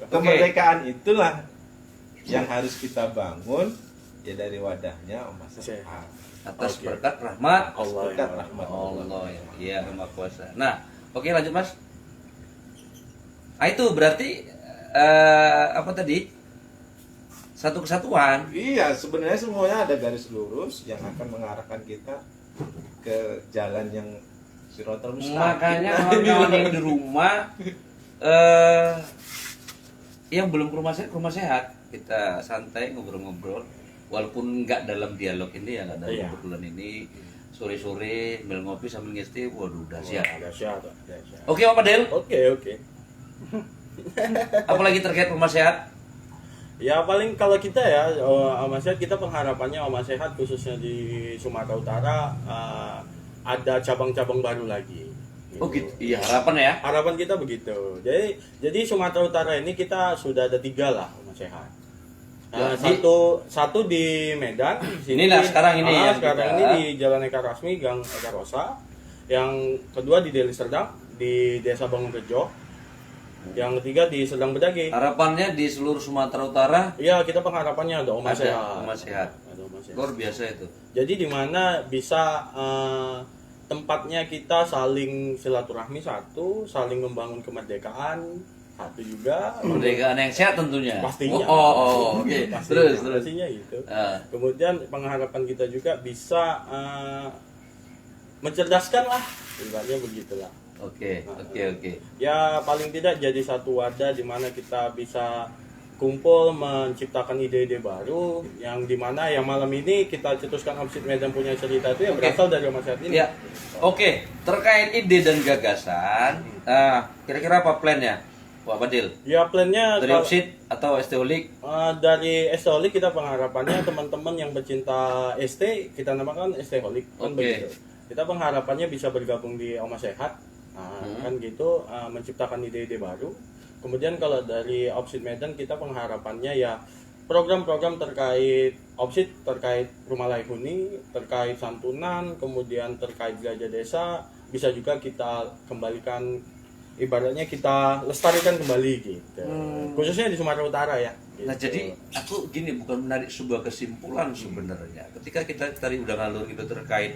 Kemerdekaan itulah yang harus kita bangun ya dari wadahnya umat sehat. Atas Oke. berkat rahmat Allah, Berkat ya. rahmat Allah ya Maha Kuasa. Nah, oke lanjut Mas. Itu berarti apa tadi? Satu kesatuan. Iya, sebenarnya semuanya ada garis lurus yang akan mengarahkan kita ke jalan yang Shiratal Mustaqim. Makanya kawan-kawan yang di rumah yang belum ke rumah sehat, kita santai ngobrol-ngobrol walaupun nggak dalam dialog ini ya, nggak dalam Iya. obrolan ini, sore-sore sambil ngopi sambil ngesti, waduh dahsyat. Dahsyat. Oke Pak Del, Oke. apalagi terkait rumah sehat? Ya paling kalau kita ya Oma Sehat, kita pengharapannya Oma Sehat khususnya di Sumatera Utara ada cabang-cabang baru lagi. Oh gitu, iya harapan ya. Harapan kita begitu. Jadi Sumatera Utara ini kita sudah ada 3 lah Oma Sehat. Ya, Satu di Medan. Di Inilah sekarang ini yang sekarang kita- ini di Jalan Eka Rasmi, Gang Eka Rosa. Yang kedua di Deli Serdang, di Desa Bangun Rejo. Yang ketiga di Sedang Bedagi. Harapannya di seluruh Sumatera Utara Iya, kita pengharapannya ada Oma Sehat. ada rumah sehat. Ada Oma Sehat. Luar biasa itu. Jadi di mana bisa tempatnya kita saling silaturahmi satu, saling membangun kemerdekaan satu juga. Kemerdekaan yang sehat tentunya. Pastinya. Oh, oke. Pastinya, Terus. pastinya gitu. Ah. Kemudian pengharapan kita juga bisa mencerdaskan lah, ibaratnya begitulah. Oke. Ya paling tidak jadi satu wadah di mana kita bisa kumpul menciptakan ide-ide baru yang dimana yang malam ini kita cetuskan Opsit Medan punya cerita itu yang Oke. berasal dari Oma Sehat ini. Ya. Oke, terkait ide dan gagasan, kira-kira apa plannya? Pak Fadil? Ya plannya Dari Opsit atau Esteolik? dari Esteholik kita pengharapannya teman-teman yang pecinta ST kita namakan Esteholik kan Oke. begitu. Kita pengharapannya bisa bergabung di Oma Sehat, kan gitu, menciptakan ide-ide baru. Kemudian kalau dari Opsit Medan kita pengharapannya ya program-program terkait Opsit, terkait rumah layak huni, terkait santunan, kemudian terkait gajah desa bisa juga kita kembalikan, ibaratnya kita lestarikan kembali gitu. Khususnya di Sumatera Utara ya. Nah gitu. jadi aku gini, bukan menarik sebuah kesimpulan sebenarnya. Ketika kita tadi udah ngalur gitu terkait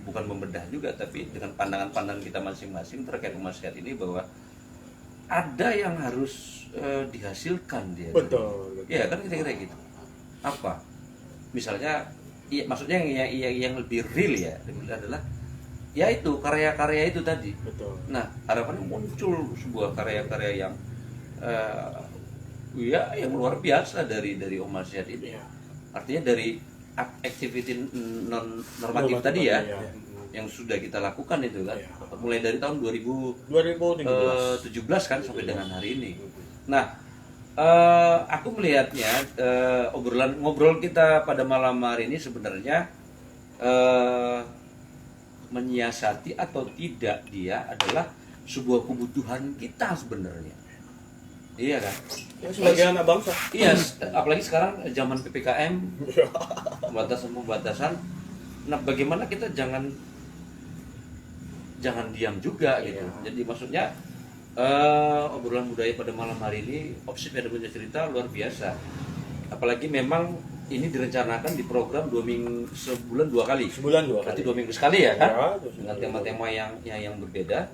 bukan membedah juga, tapi dengan pandangan-pandangan kita masing-masing terkait rumah sehat ini, bahwa ada yang harus dihasilkan dia. Betul. Iya kan, kira-kira gitu. Apa? Misalnya, iya, maksudnya yang lebih real ya adalah ya itu karya-karya itu tadi. Betul. Nah, harapannya muncul sebuah karya-karya yang ya yang luar biasa dari Oma Sehat ini. Iya. Artinya dari activity non normatif tadi ya, Iya. yang sudah kita lakukan itu kan, Iya. mulai dari tahun 2017. 2017 kan sampai dengan hari ini. Nah, aku melihatnya ngobrol kita pada malam hari ini sebenarnya menyiasati atau tidak dia adalah sebuah kebutuhan kita sebenarnya. Iya kan? Ya, sebagai anak bangsa. Iya, apalagi sekarang zaman PPKM, pembatasan. Nah, bagaimana kita jangan diam juga gitu. Jadi maksudnya obrolan budaya pada malam hari ini, Opsit Medan punya cerita luar biasa. Apalagi memang ini direncanakan di program 2 minggu, sebulan 2 kali. Sebulan 2 Berarti kali. 2 minggu sekali ya kan? Ya, Dengan tema-tema yang berbeda.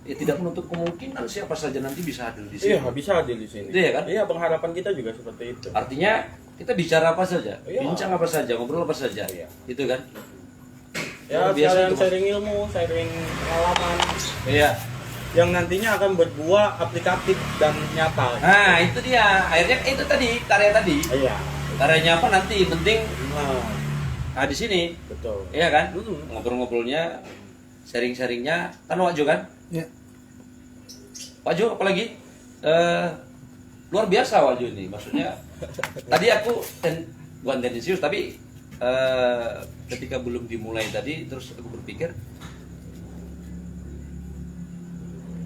Ya tidak menutup kemungkinan siapa saja nanti bisa hadir di sini. Iya, bisa hadir di sini. Iya kan? Iya, pengharapan kita juga seperti itu. Artinya kita bicara apa saja, Iya. bincang apa saja, ngobrol apa saja, Iya. gitu kan? Ya, Biasa itu, Mas. sharing ilmu, sharing pengalaman Iya. yang nantinya akan berbuah aplikatif dan nyata. Nah itu dia, akhirnya itu tadi karya tadi. Iya. Karyanya apa nanti, penting Nah, di sini, betul. iya kan? Hmm. Ngobrol-ngobrolnya, sharing-sharingnya, kan Wak Jo kan? Ya. Wak Jo apalagi luar biasa Wak Jo ini, maksudnya tadi aku bukan tendensius tapi ketika belum dimulai tadi terus aku berpikir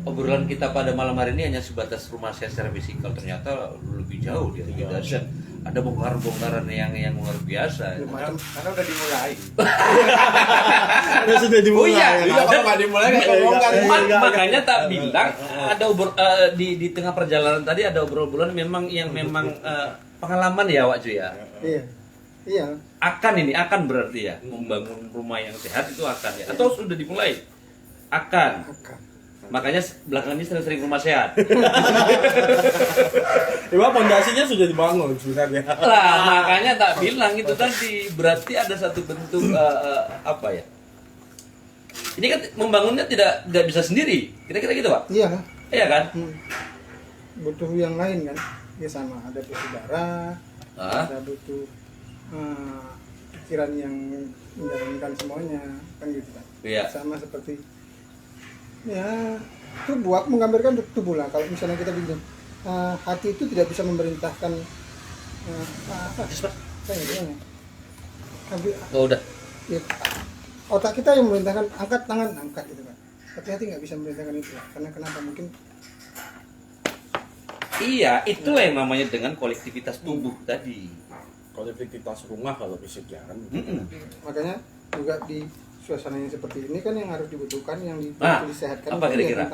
obrolan kita pada malam hari ini hanya sebatas rumah sehat secara fisikal, ternyata lebih jauh dia tidak ada bongkaran-bongkaran yang luar biasa. Karena udah dimulai. Ada sudah dimulai. Oh iya, Iya, kalau nggak dimulai nggak kebongkar. Makanya tak bilang ada di tengah perjalanan tadi ada obrolan memang pengalaman ya Wak Jo ya. Iya. Iya. Akan berarti ya membangun rumah yang sehat itu akan ya, atau sudah dimulai? Akan. Makanya belakangan ini sering rumah sehat. Cuma pondasinya sudah dibangun sebenarnya. Lah, makanya tak bilang itu tadi berarti ada satu bentuk apa ya? Ini kan membangunnya tidak bisa sendiri. Kira-kira gitu, Pak? Iya. Iya kan? Butuh yang lain kan? Ya sama, ada butuh darah, Hah? ada butuh pikiran yang menjalankan semuanya, kan gitu kan? Iya. Sama seperti ya tubuh, aku menggambarkan tubuh lah. Kalau misalnya kita bilang hati itu tidak bisa memerintahkan Oh, udah. ya, otak kita yang memerintahkan angkat tangan, angkat gitu kan. Tapi hati nggak bisa memerintahkan itu, karena kenapa? Mungkin Iya, itulah yang namanya dengan kolektivitas tubuh tadi. Kolektivitas rumah kalau fisiknya kan. makanya juga di suasana yang seperti ini kan yang harus dibutuhkan, yang disehatkan. Apa kira-kira?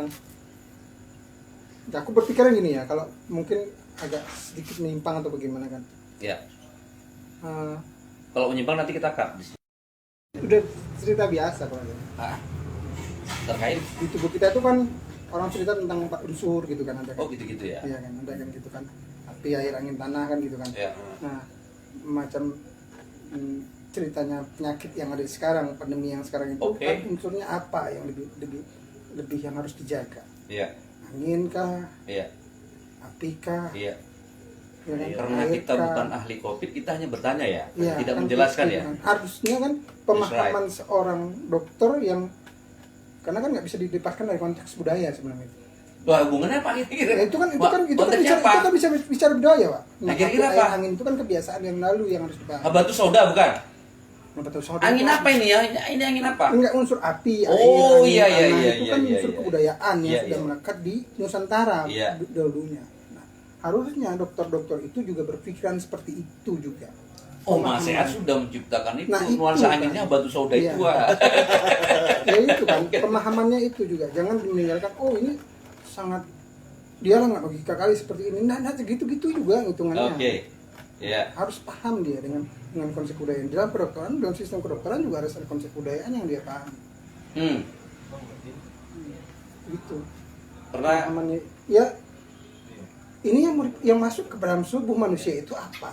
Ya, aku berpikir gini ya, kalau mungkin agak sedikit menyimpang atau bagaimana kan? Ya. Uh, Kalau menyimpang nanti kita cut di sini. udah cerita biasa kalau Terkait. di tubuh kita itu kan orang cerita tentang empat unsur gitu kan, ada kan? Oh, gitu-gitu ya. Iya kan, ada kan gitu kan, api, air, angin, tanah kan gitu kan. Ya. Nah, macam ceritanya penyakit yang ada sekarang, pandemi yang sekarang itu, Oke. kan unsurnya apa yang lebih yang harus dijaga? Iya. Angin kah, Iya. api kah? Iya. Ya kan? Karena Air kita kah? bukan ahli Covid, kita hanya bertanya ya, Iya, tidak kan menjelaskan gitu ya. kan. Harusnya kan pemahaman seorang dokter yang Karena kan nggak bisa dilepaskan dari konteks budaya sebenarnya. Wah, hubungannya apa kira-kira? Ya, itu kan konteksnya bicara budaya, Pak. Nah, kira-kira apa? Angin itu kan kebiasaan yang lalu yang harus dipahami. Batu soda bukan? Betul, Angin apa ini ya? Ini angin apa? Enggak, unsur api, Oh, air, iya, angin, iya, tanah, iya, itu kan iya, unsur iya. kebudayaan yang Iya, sudah iya. melekat di Nusantara Iya. dahulunya. Nah, harusnya dokter-dokter itu juga berpikiran seperti itu juga. Oh, Mas Sehat sudah menciptakan itu. Nah, itu nuansa kan. anginnya batu soda Iya. itu. Wah. Ya itu kan, pemahamannya itu juga. Jangan meninggalkan, oh ini sangat dia lah nggak logika kali seperti ini. Nah, gitu-gitu juga hitungannya. Oke. Ya. Harus paham dia dengan konsep budaya. Dalam kedokteran, dalam sistem kedokteran juga harus ada konsep budayaan yang dia pahami. Gitu. Pernah Pemahamannya, ya ini yang masuk ke dalam tubuh manusia itu apa?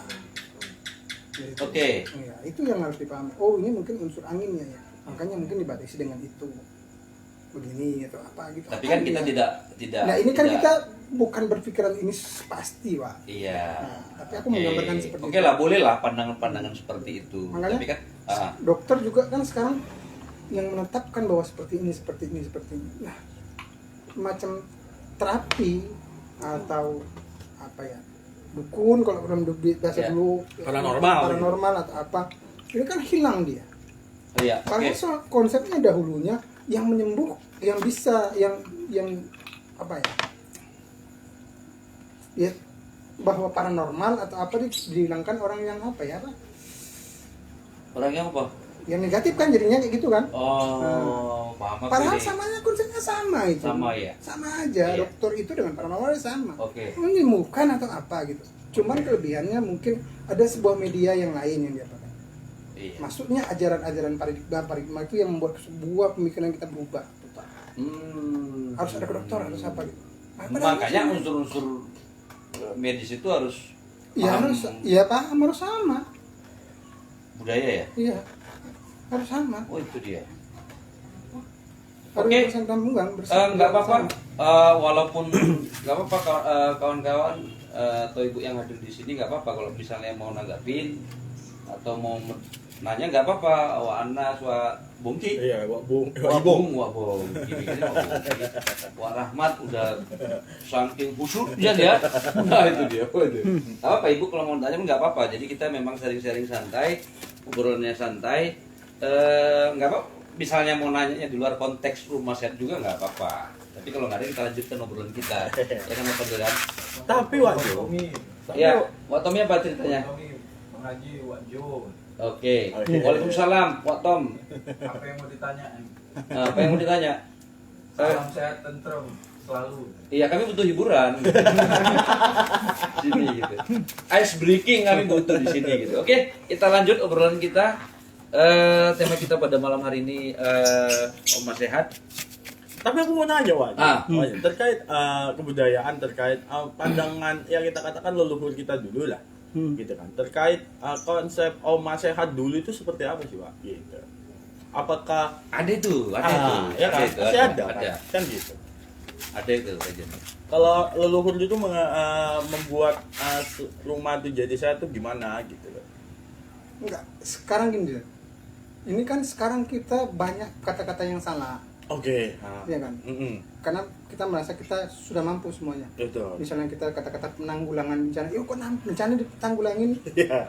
Gitu. Oke. Ya, itu yang harus dipahami. Oh, ini mungkin unsur anginnya ya. Makanya mungkin dibatasi dengan itu. Begini atau apa gitu. Tapi kan kita tidak. Nah, ini kan tidak- kita bukan berpikiran ini pasti, Pak. Iya. Nah, tapi aku menggambarkan seperti Oke lah, boleh lah pandangan-pandangan seperti itu. Makanya, Tapi kan dokter juga kan sekarang yang menetapkan bahwa seperti ini. Nah, macam terapi atau apa ya? Dukun kalau dalam bahasa Ya. dulu paranormal atau apa. Ini kan hilang dia. iya, Karena oke. konsepnya dahulunya yang menyembuh, yang bisa, yang apa ya? Ya bahwa paranormal atau apa dihilangkan orang yang apa ya? Pak? Orangnya apa? Yang negatif kan jadinya kayak gitu kan? Oh, paham aku Padahal ini. samanya konsepnya sama itu. Sama ya? Sama aja. Iya. Dokter itu dengan paranormal sama. Oke. Menyembuhkan atau apa gitu. Cuman kelebihannya mungkin ada sebuah media yang lain yang dia pakai. Iya. Maksudnya ajaran-ajaran paradigma itu yang membuat sebuah pemikiran kita berubah. Harus ada dokter, harus apa gitu. Nah, padahal Makanya sama. unsur-unsur medis itu harus Ya paham harus, ya paham harus sama. budaya ya. Iya. Harus sama. Oh, itu dia. Harus Oke. bersambungan. Nggak apa-apa, walaupun nggak apa-apa kawan-kawan atau ibu yang hadir di sini nggak apa-apa kalau misalnya mau nanggapin atau mau nanya nggak apa-apa. Wah Anas, wah Bungki, Iya, Wak Bung. wah Bung, wah Bung, gini-gini wah Bung. Wah Rahmat udah saking khusyuknya dia. Nah itu dia. Nggak apa-apa ibu kalau mau tanya nggak apa-apa. Jadi kita memang sharing-sharing santai, obrolannya santai. Nggak apa, misalnya mau nanya di luar konteks rumah sehat juga nggak apa-apa. Tapi kalau nggak ada kita lanjutkan obrolan kita. Ya kan apa kan? Tapi Wak Jo, Ya, Wak Tommy apa ceritanya? Mengaji Wak Jo. Oke. Oke. Waalaikumsalam, Wak Tom. Apa yang mau ditanya? Apa yang mau ditanya? Salam sehat tentrem selalu. Iya, kami butuh hiburan. Sini gitu. Ice breaking kami butuh di sini gitu. Oke, kita lanjut obrolan kita. Tema kita pada malam hari ini Oma Sehat. tapi aku mau nanya Wak Jo. Ah. Wak Jo, terkait kebudayaan, terkait pandangan yang kita katakan leluhur kita dulu lah. Gitu kan. Terkait konsep Oma Sehat dulu itu seperti apa sih, Wak? Gitu. Apakah Ada itu, ada itu. ya kan? itu, Pasti ada, ada. kan gitu. Ada itu aja. Kalau leluhur itu membuat rumah itu jadi sehat tuh gimana gitu loh. Enggak, sekarang gini deh. Ini kan sekarang kita banyak kata-kata yang salah, Oke. ya kan? Karena kita merasa kita sudah mampu semuanya. Betul. Misalnya kita kata-kata penanggulangan bencana, yuk kok bencana ditanggulangin? Iya.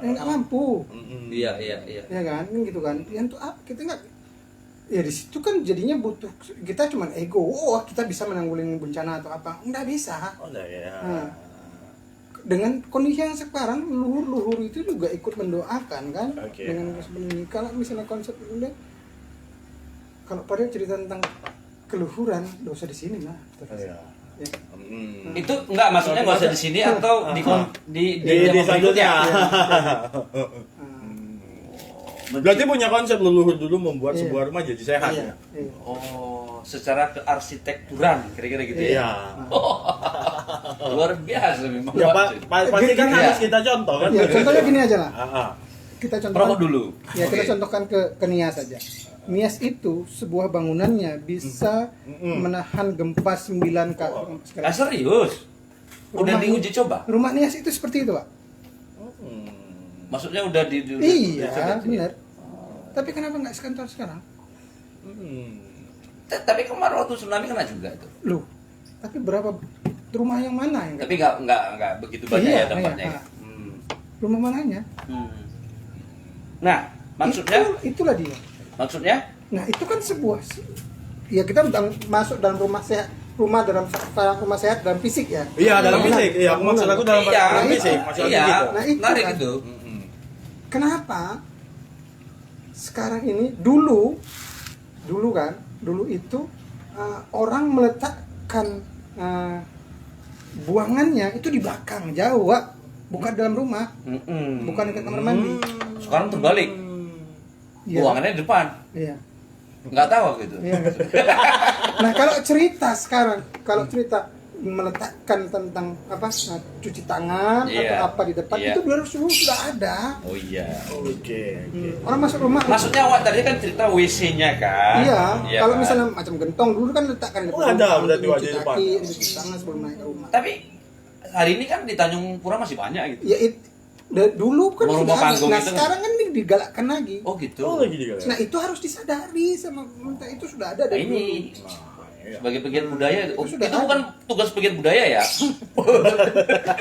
Nggak mampu, Iya. ya kan? Kan gitu kan? Yang tuh apa? Kita nggak. Ya di situ kan jadinya butuh kita cuman ego. Oh kita bisa menanggulangi bencana atau apa? Nggak bisa. Oh, enggak ya. Nah, dengan kondisi yang sekarang luhur-luhur itu juga ikut mendoakan kan. Oke. Dengan sebenarnya kalau misalnya konsep udah kalau pada cerita tentang keluhuran dosa di sini lah terus. Iya. Ya. Itu enggak maksudnya nggak usah di sini atau di Di zaman selanjutnya. Nah, Berarti punya konsep leluhur dulu membuat Iya. sebuah rumah jadi sehat iya, ya. iya. Oh, secara kearsitekturan kira-kira gitu ya. Iya. Luar biasa memang. Ya, pasti kan Iya. harus kita contoh kan. Ya, contohnya gini aja lah. Ah. Kita Perokok contohkan dulu. Ya, kita Oke. contohkan ke Nias saja. Nias itu sebuah bangunannya bisa menahan gempa 9 Ah, serius? Udah Rumah- diuji coba? Rumah Nias itu seperti itu, Pak. Maksudnya udah Iya, benar. Tapi kenapa nggak sekantor sekarang? Tapi kemarin waktu tsunami kena juga itu. Loh, tapi berapa rumah yang mana yang Tapi nggak begitu banyak Iya, ya dampaknya. iya. Ya? rumah mananya? Nah, maksudnya Itulah dia. maksudnya Nah, itu kan sebuah ya kita masuk dalam rumah sehat, rumah sehat dalam fisik ya. Iya, dalam Bangunan, fisik. Iya, bangunan. maksud aku dalam iya, fisik. Maksudnya iya, gitu. Nah, itu menarik kan. itu. Kenapa sekarang ini dulu itu orang meletakkan buangannya itu di belakang jauh, Wak. Bukan dalam rumah, bukan dekat kamar mandi. Sekarang terbalik. Iya. Buangannya di depan. Iya. Nggak tahu waktu itu. Iya. Nah, kalau cerita meletakkan tentang cuci tangan Iya. atau apa di depan Iya. itu 2010 sudah ada. Oh iya. Oke. Orang masuk rumah. Maksudnya awak tadi kan cerita WC-nya kan? Iya, kalau kan? misalnya macam gentong dulu kan letakkan di Oh, depan. ada, rumah, berarti cuci wajib depan. kaki, cuci tangan sebelum naik ke rumah. Tapi hari ini kan di Tanjung Pura masih banyak gitu. Ya dulu kan Rumah sudah ada. panggung Nah, itu kan? sekarang kan ini digalakkan lagi. Oh gitu. Oh, lagi juga. Nah, itu harus disadari sama pemerintah, itu sudah ada Nah, dari ini dulu. sebagai pegiat budaya, Itu itu sudah bukan tugas pegiat budaya ya.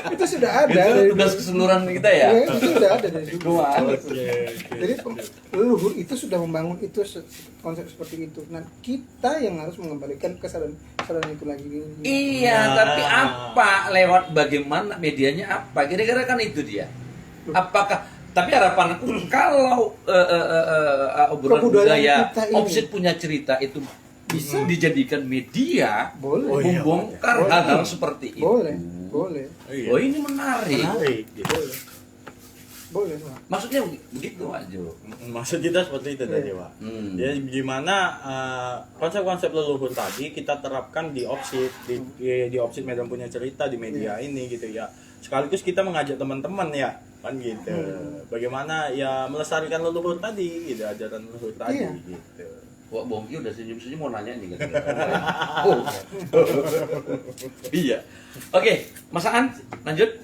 Itu sudah ada Itu dari tugas dulu. keseluruhan kita ya. Ya, itu sudah ada dari dulu. Oke. Jadi leluhur itu sudah membangun itu konsep seperti itu. Nah, kita yang harus mengembalikan kesadaran itu lagi. Iya, tapi apa lewat bagaimana medianya apa? Kira-kira kan itu dia. Apakah tapi harapanku kalau obrolan Kebudayaan budaya kita ini. Opsit punya cerita itu bisa dijadikan media Boleh. Oh, iya. membongkar Boleh. hal-hal seperti itu. Boleh. Oh ini menarik. Menarik. Gitu. Boleh, Pak. Maksudnya begitu Pak Jo. Maksud kita seperti itu tadi, Pak. Ya gimana konsep-konsep leluhur tadi kita terapkan di Opsit, di Opsit Medan Punya Cerita di media ini gitu ya. Sekaligus kita mengajak teman-teman ya, kan gitu. Bagaimana ya melestarikan leluhur tadi, gitu, ajaran leluhur tadi Iya. gitu. Wah, Bongki udah senyum-senyum mau nanya nih kan. Oh. Iya. Oke, Mas Aan, lanjut.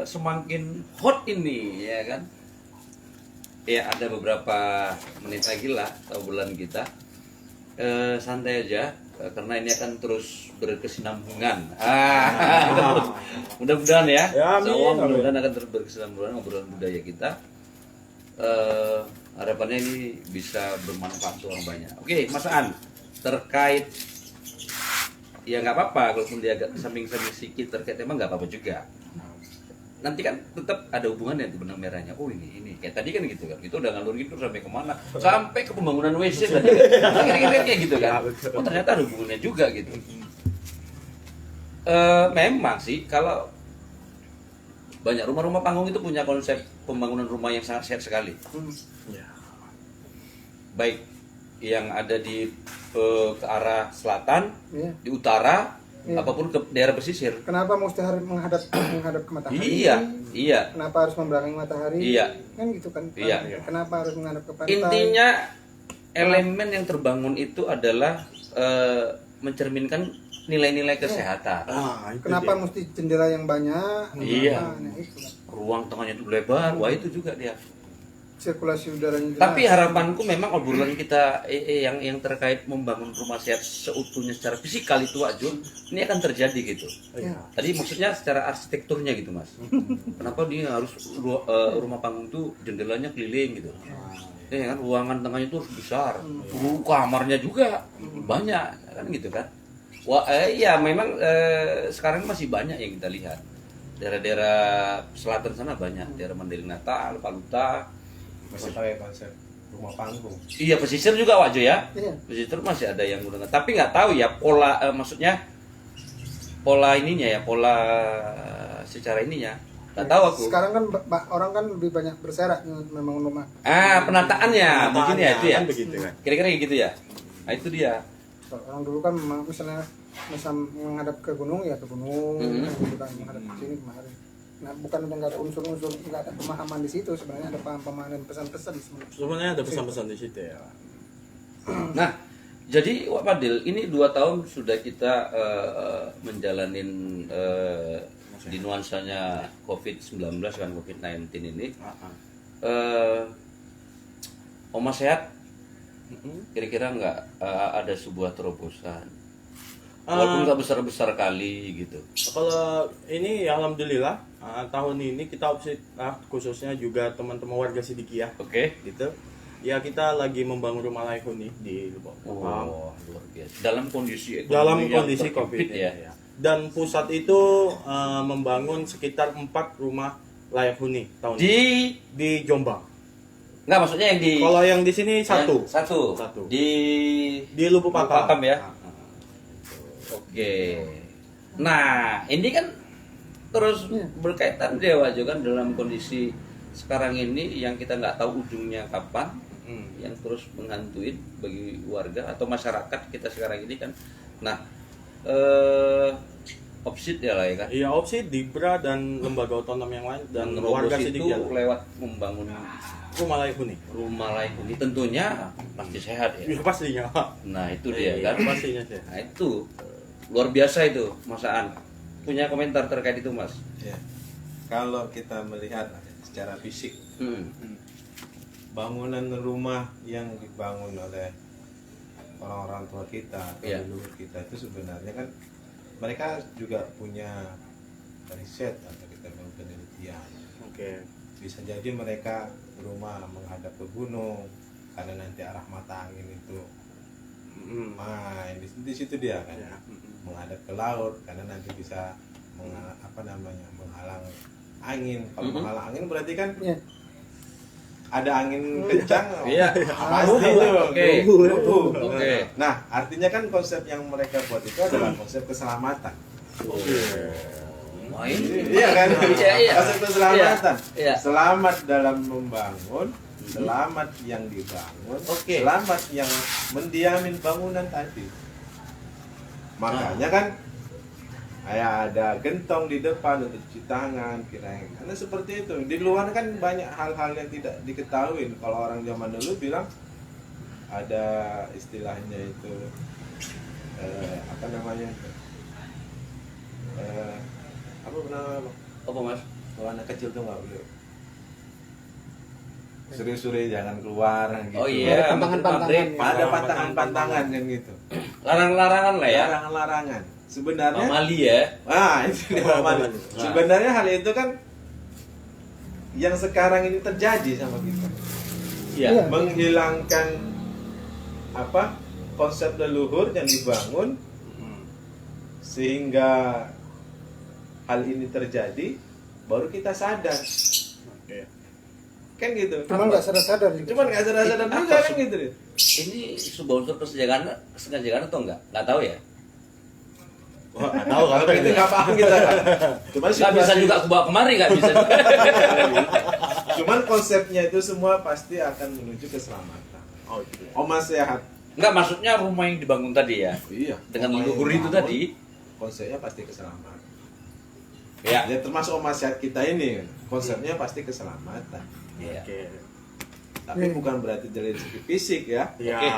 Semakin hot ini ya kan. Ya ada beberapa menit lagi lah bulan kita. Santai aja karena ini akan terus berkesinambungan. Mudah-mudahan ya. Ya, amin, Insyaallah amin. mudah-mudahan akan terus berkesinambungan obrolan budaya kita. Harapannya ini bisa bermanfaat untuk orang banyak. Oke, Mas Aan, terkait ya nggak apa-apa kalaupun dia agak samping-samping sedikit terkait emang nggak apa-apa juga. Nanti kan tetap ada hubungannya tuh benang merahnya. Oh ini kayak tadi kan gitu kan. Itu udah ngalur gitu sampai kemana? Sampai ke pembangunan WC tadi. Kira-kira kayak gitu kan. Oh ternyata ada hubungannya juga gitu. Memang sih kalau banyak rumah-rumah panggung itu punya konsep pembangunan rumah yang sangat sehat sekali. Ya. Baik yang ada di ke arah selatan, Iya. di utara, Iya. apapun ke daerah pesisir. Kenapa mesti harus menghadap ke matahari? Iya. Kenapa harus membelakangi matahari? Iya. Kan gitu kan. Iya. Kenapa harus menghadap ke pantai? Intinya elemen yang terbangun itu adalah mencerminkan nilai-nilai kesehatan. Itu Kenapa dia. mesti jendela yang banyak? Iya. Nah, itu kan. Ruang tengahnya itu lebar, wah itu juga dia. Sirkulasi udaranya jelas. Tapi harapanku memang obrolan kita yang terkait membangun rumah sehat seutuhnya secara fisikal itu Ajun, ini akan terjadi gitu. Iya. Tadi maksudnya secara arsitekturnya gitu Mas. Kenapa dia harus rumah panggung itu jendelanya keliling gitu. Ya kan ruangan tengahnya itu harus besar. Kamarnya juga banyak kan gitu kan. Wah iya memang sekarang masih banyak yang kita lihat. Daerah-daerah selatan sana banyak, daerah Mandailing Natal, Paluta. Masih pakai konsep rumah panggung. Iya pesisir juga Wak Jo ya. Iya. Pesisir masih ada yang menggunakan. Tapi nggak tahu ya pola maksudnya pola ininya ya pola secara ininya. Nggak tahu aku. Sekarang kan orang kan lebih banyak berserak membangun rumah. Penataannya mungkin ya itu ya. Kan begitu kan. Kira-kira kayak gitu ya. Nah itu dia. Orang dulu kan misalnya menghadap ke gunung ya ke gunung, gitu kan menghadap ke sini kemarin. Nah bukan nggak ada unsur-unsur, nggak ada pemahaman di situ, sebenarnya ada pemahaman dan pesan-pesan sebenarnya. Sebenarnya ada pesan-pesan di situ ya. Nah jadi Wak Fadil ini 2 tahun sudah kita menjalanin di nuansanya COVID-19 kan COVID-19 ini. Oma Sehat kira-kira nggak ada sebuah terobosan walaupun nggak besar-besar kali gitu. Kalau ini ya alhamdulillah tahun ini kita opsi khususnya juga teman-teman warga Sidikiyah Oke. gitu. Ya kita lagi membangun rumah layak huni di Lubuk Pakam. Oh, luar biasa. Dalam kondisi ekonomi Dalam yang kondisi terhimpit Covid ya. ya. Dan pusat itu membangun sekitar 4 rumah layak huni tahun ini di Jombang. Nggak, maksudnya yang di Kalau yang di sini satu. satu di Lubuk Pakam. ya. Oke. Nah, ini kan terus berkaitan dia Wak Jo, kan dalam kondisi sekarang ini yang kita nggak tahu ujungnya kapan, yang terus menghantui bagi warga atau masyarakat kita sekarang ini kan. Nah, opsit ya lah ya kan. Iya, opsi Dibra dan lembaga otonom yang lain dan Menerobos warga itu Sidikiyah lewat membangun rumah layak huni. rumah layak huni tentunya pasti sehat ya. Ya pastinya. Nah, itu dia Iya, kan. pastinya sih. Nah, itu luar biasa itu Mas Aan. Punya komentar terkait itu Mas? Ya. Kalau kita melihat secara fisik, bangunan rumah yang dibangun oleh orang-orang tua kita, Iya. leluhur kita itu sebenarnya kan mereka juga punya riset atau kita bilang penelitian. Oke. Bisa jadi mereka rumah menghadap ke gunung karena nanti arah mata angin itu main di situ dia kan, Ya. menghadap ke laut karena nanti bisa menghalang angin. Kalau menghalang angin berarti kan Iya. ada angin kencang. Iya. Pasti itu. Oke. Lubuh. Oke. Nah, artinya kan konsep yang mereka buat itu adalah konsep keselamatan. Wah, ini Iya kan? Iya. Konsep keselamatan. Iya. Selamat dalam membangun, selamat yang dibangun, Oke. selamat yang mendiamin bangunan tadi. Makanya kan kayak ada gentong di depan untuk cuci tangan, kirain. Karena seperti itu. Di luar kan banyak hal-hal yang tidak diketahui. Kalau orang zaman dulu bilang ada istilahnya itu apa namanya? Apa namanya? apa Mas? Kalau anak kecil tuh nggak boleh sore-sore jangan keluar gitu. Oh iya, Pantangan-pantangan pabrik. ya. Ada pantangan-pantangan kan gitu. Larangan-larangan lah ya. Larangan-larangan. Sebenarnya Mamali ya. itu dia Mamali. Sebenarnya hal itu kan yang sekarang ini terjadi sama kita. Iya. Iya. Menghilangkan apa? Konsep leluhur yang dibangun sehingga hal ini terjadi baru kita sadar. Kan gitu. Cuma nggak sadar-sadar juga. Cuman nggak sadar-sadar juga kan gitu deh. Ini sebuah unsur kesengajaan atau enggak? Nggak tahu ya. Wah, nggak tahu kalau itu nggak paham kita. Cuman Nggak bisa juga aku bawa kemari, nggak bisa. Cuman konsepnya itu semua pasti akan menuju keselamatan. Oh, iya. Oma sehat. Nggak, maksudnya rumah yang dibangun tadi ya. Iya. Dengan Oma yang leluhur itu dibangun, tadi. konsepnya pasti keselamatan. Ya. Ya termasuk Oma sehat kita ini konsepnya pasti keselamatan. Iya. Oke. Tapi bukan berarti dari segi fisik ya. Ya. Oke.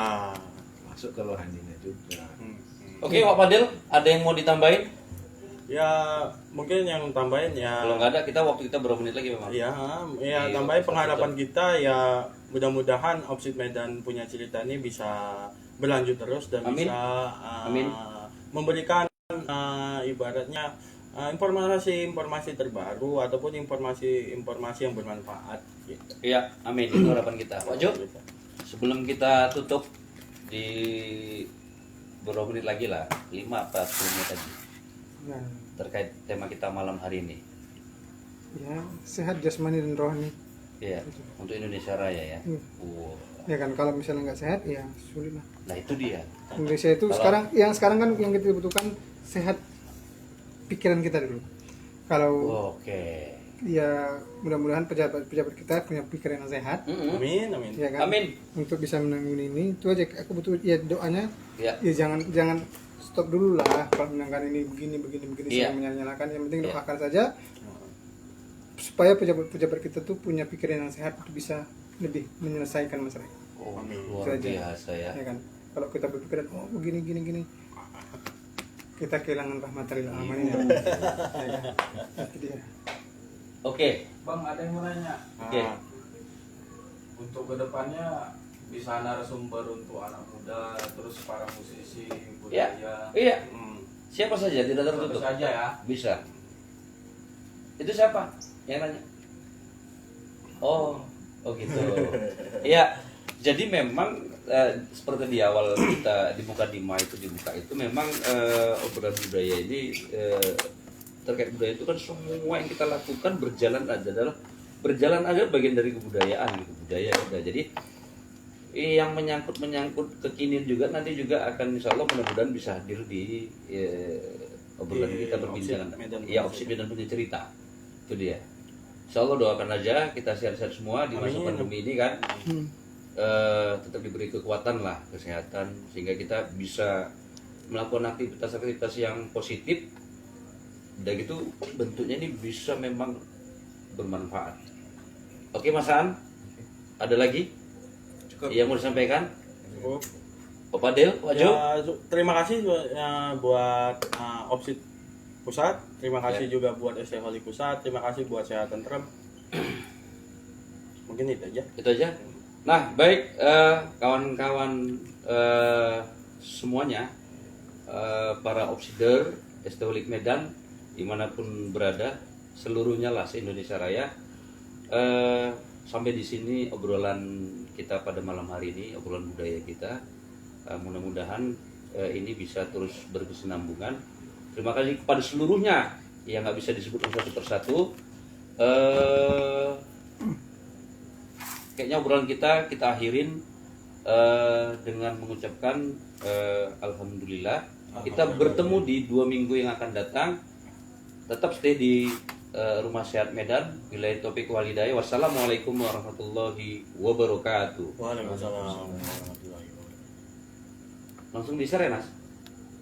Masuk ke rohaninya juga. Oke, Pak Fadil, ada yang mau ditambahin? Ya mungkin yang tambahin ya. Kalau nggak ada, waktu kita berapa menit lagi memang. Ya, Iya, tambahin satu pengharapan jam. kita ya mudah-mudahan Opsit Medan punya cerita ini bisa berlanjut terus dan Amin. bisa Amin. memberikan ibaratnya informasi-informasi terbaru ataupun informasi yang bermanfaat gitu. Iya, amin. Itu harapan kita. Pak Jo, sebelum kita tutup di beberapa menit lagi lah, 5 atau 10 menit lagi Nah, terkait tema kita malam hari ini. ya sehat jasmani dan rohani. Iya, untuk Indonesia Raya ya. Wow. Ya kan, kalau misalnya nggak sehat ya sulit lah. Nah itu dia. Indonesia itu Kalau- sekarang kan yang kita butuhkan sehat pikiran kita dulu. Kalau Oke. ya mudah-mudahan pejabat kita punya pikiran yang sehat, Mm-mm. Amin, amin. ya kan? Amin. Untuk bisa menangani ini, itu aja aku butuh ya doanya. Ya. Ya jangan stop dulu lah kalau menangani ini begini Iya. saya menyalahkan. Yang penting Iya. doakan saja supaya pejabat kita tuh punya pikiran yang sehat untuk bisa lebih menyelesaikan masalah. Oh, Amin. luar Itu aja. biasa ya. Ya kan? Kalau kita berpikiran oh gini kita kehilangan rahmat dari alamin ya. Ya kan? Itu dia. Oke. Bang, ada yang mau nanya. Oke. Ah, Untuk kedepannya bisa narasumber untuk anak muda, terus para musisi Ya, budaya. iya. Hmm. Siapa saja tidak Tentu tertutup. saja ya. Bisa. Itu siapa yang nanya? Oh gitu. Iya. Jadi memang seperti di awal kita di Mukadimah itu dibuka itu memang obrolan budaya ini terkait budaya itu kan semua yang kita lakukan berjalan aja bagian dari kebudayaan gitu, budaya udah. Jadi yang menyangkut kekinian juga nanti juga akan insya Allah mudah-mudahan bisa hadir di obrolan kita perbincangan. Ya, opsi dan punya cerita itu dia. Insya Allah doakan aja kita sehat-sehat semua di masa pandemi ini kan. Tetap diberi kekuatan lah, kesehatan, sehingga kita bisa melakukan aktivitas-aktivitas yang positif dan gitu bentuknya ini bisa memang bermanfaat. Oke Mas An, ada lagi yang mau disampaikan? Cukup. Bapak Del, Pak Jo? Terima kasih buat Opsi Pusat, terima kasih juga buat ST Holy Pusat, terima kasih buat Sehat Tentrem. Mungkin itu aja. Itu aja. Nah, baik kawan-kawan semuanya, para opsider ST Holik Medan dimanapun berada, seluruhnya lah se-Indonesia Raya. Sampai di sini obrolan kita pada malam hari ini, obrolan budaya kita. Mudah-mudahan ini bisa terus berkesinambungan. Terima kasih kepada seluruhnya yang nggak bisa disebutkan satu persatu. Kayaknya obrolan kita akhirin dengan mengucapkan alhamdulillah. Kita bertemu di 2 minggu yang akan datang. Tetap stay di Rumah Sehat Medan. Billahi taufiq wal hidayah. Wassalamualaikum warahmatullahi wabarakatuh. Waalaikumsalam warahmatullahi wabarakatuh. Langsung di share ya Nas?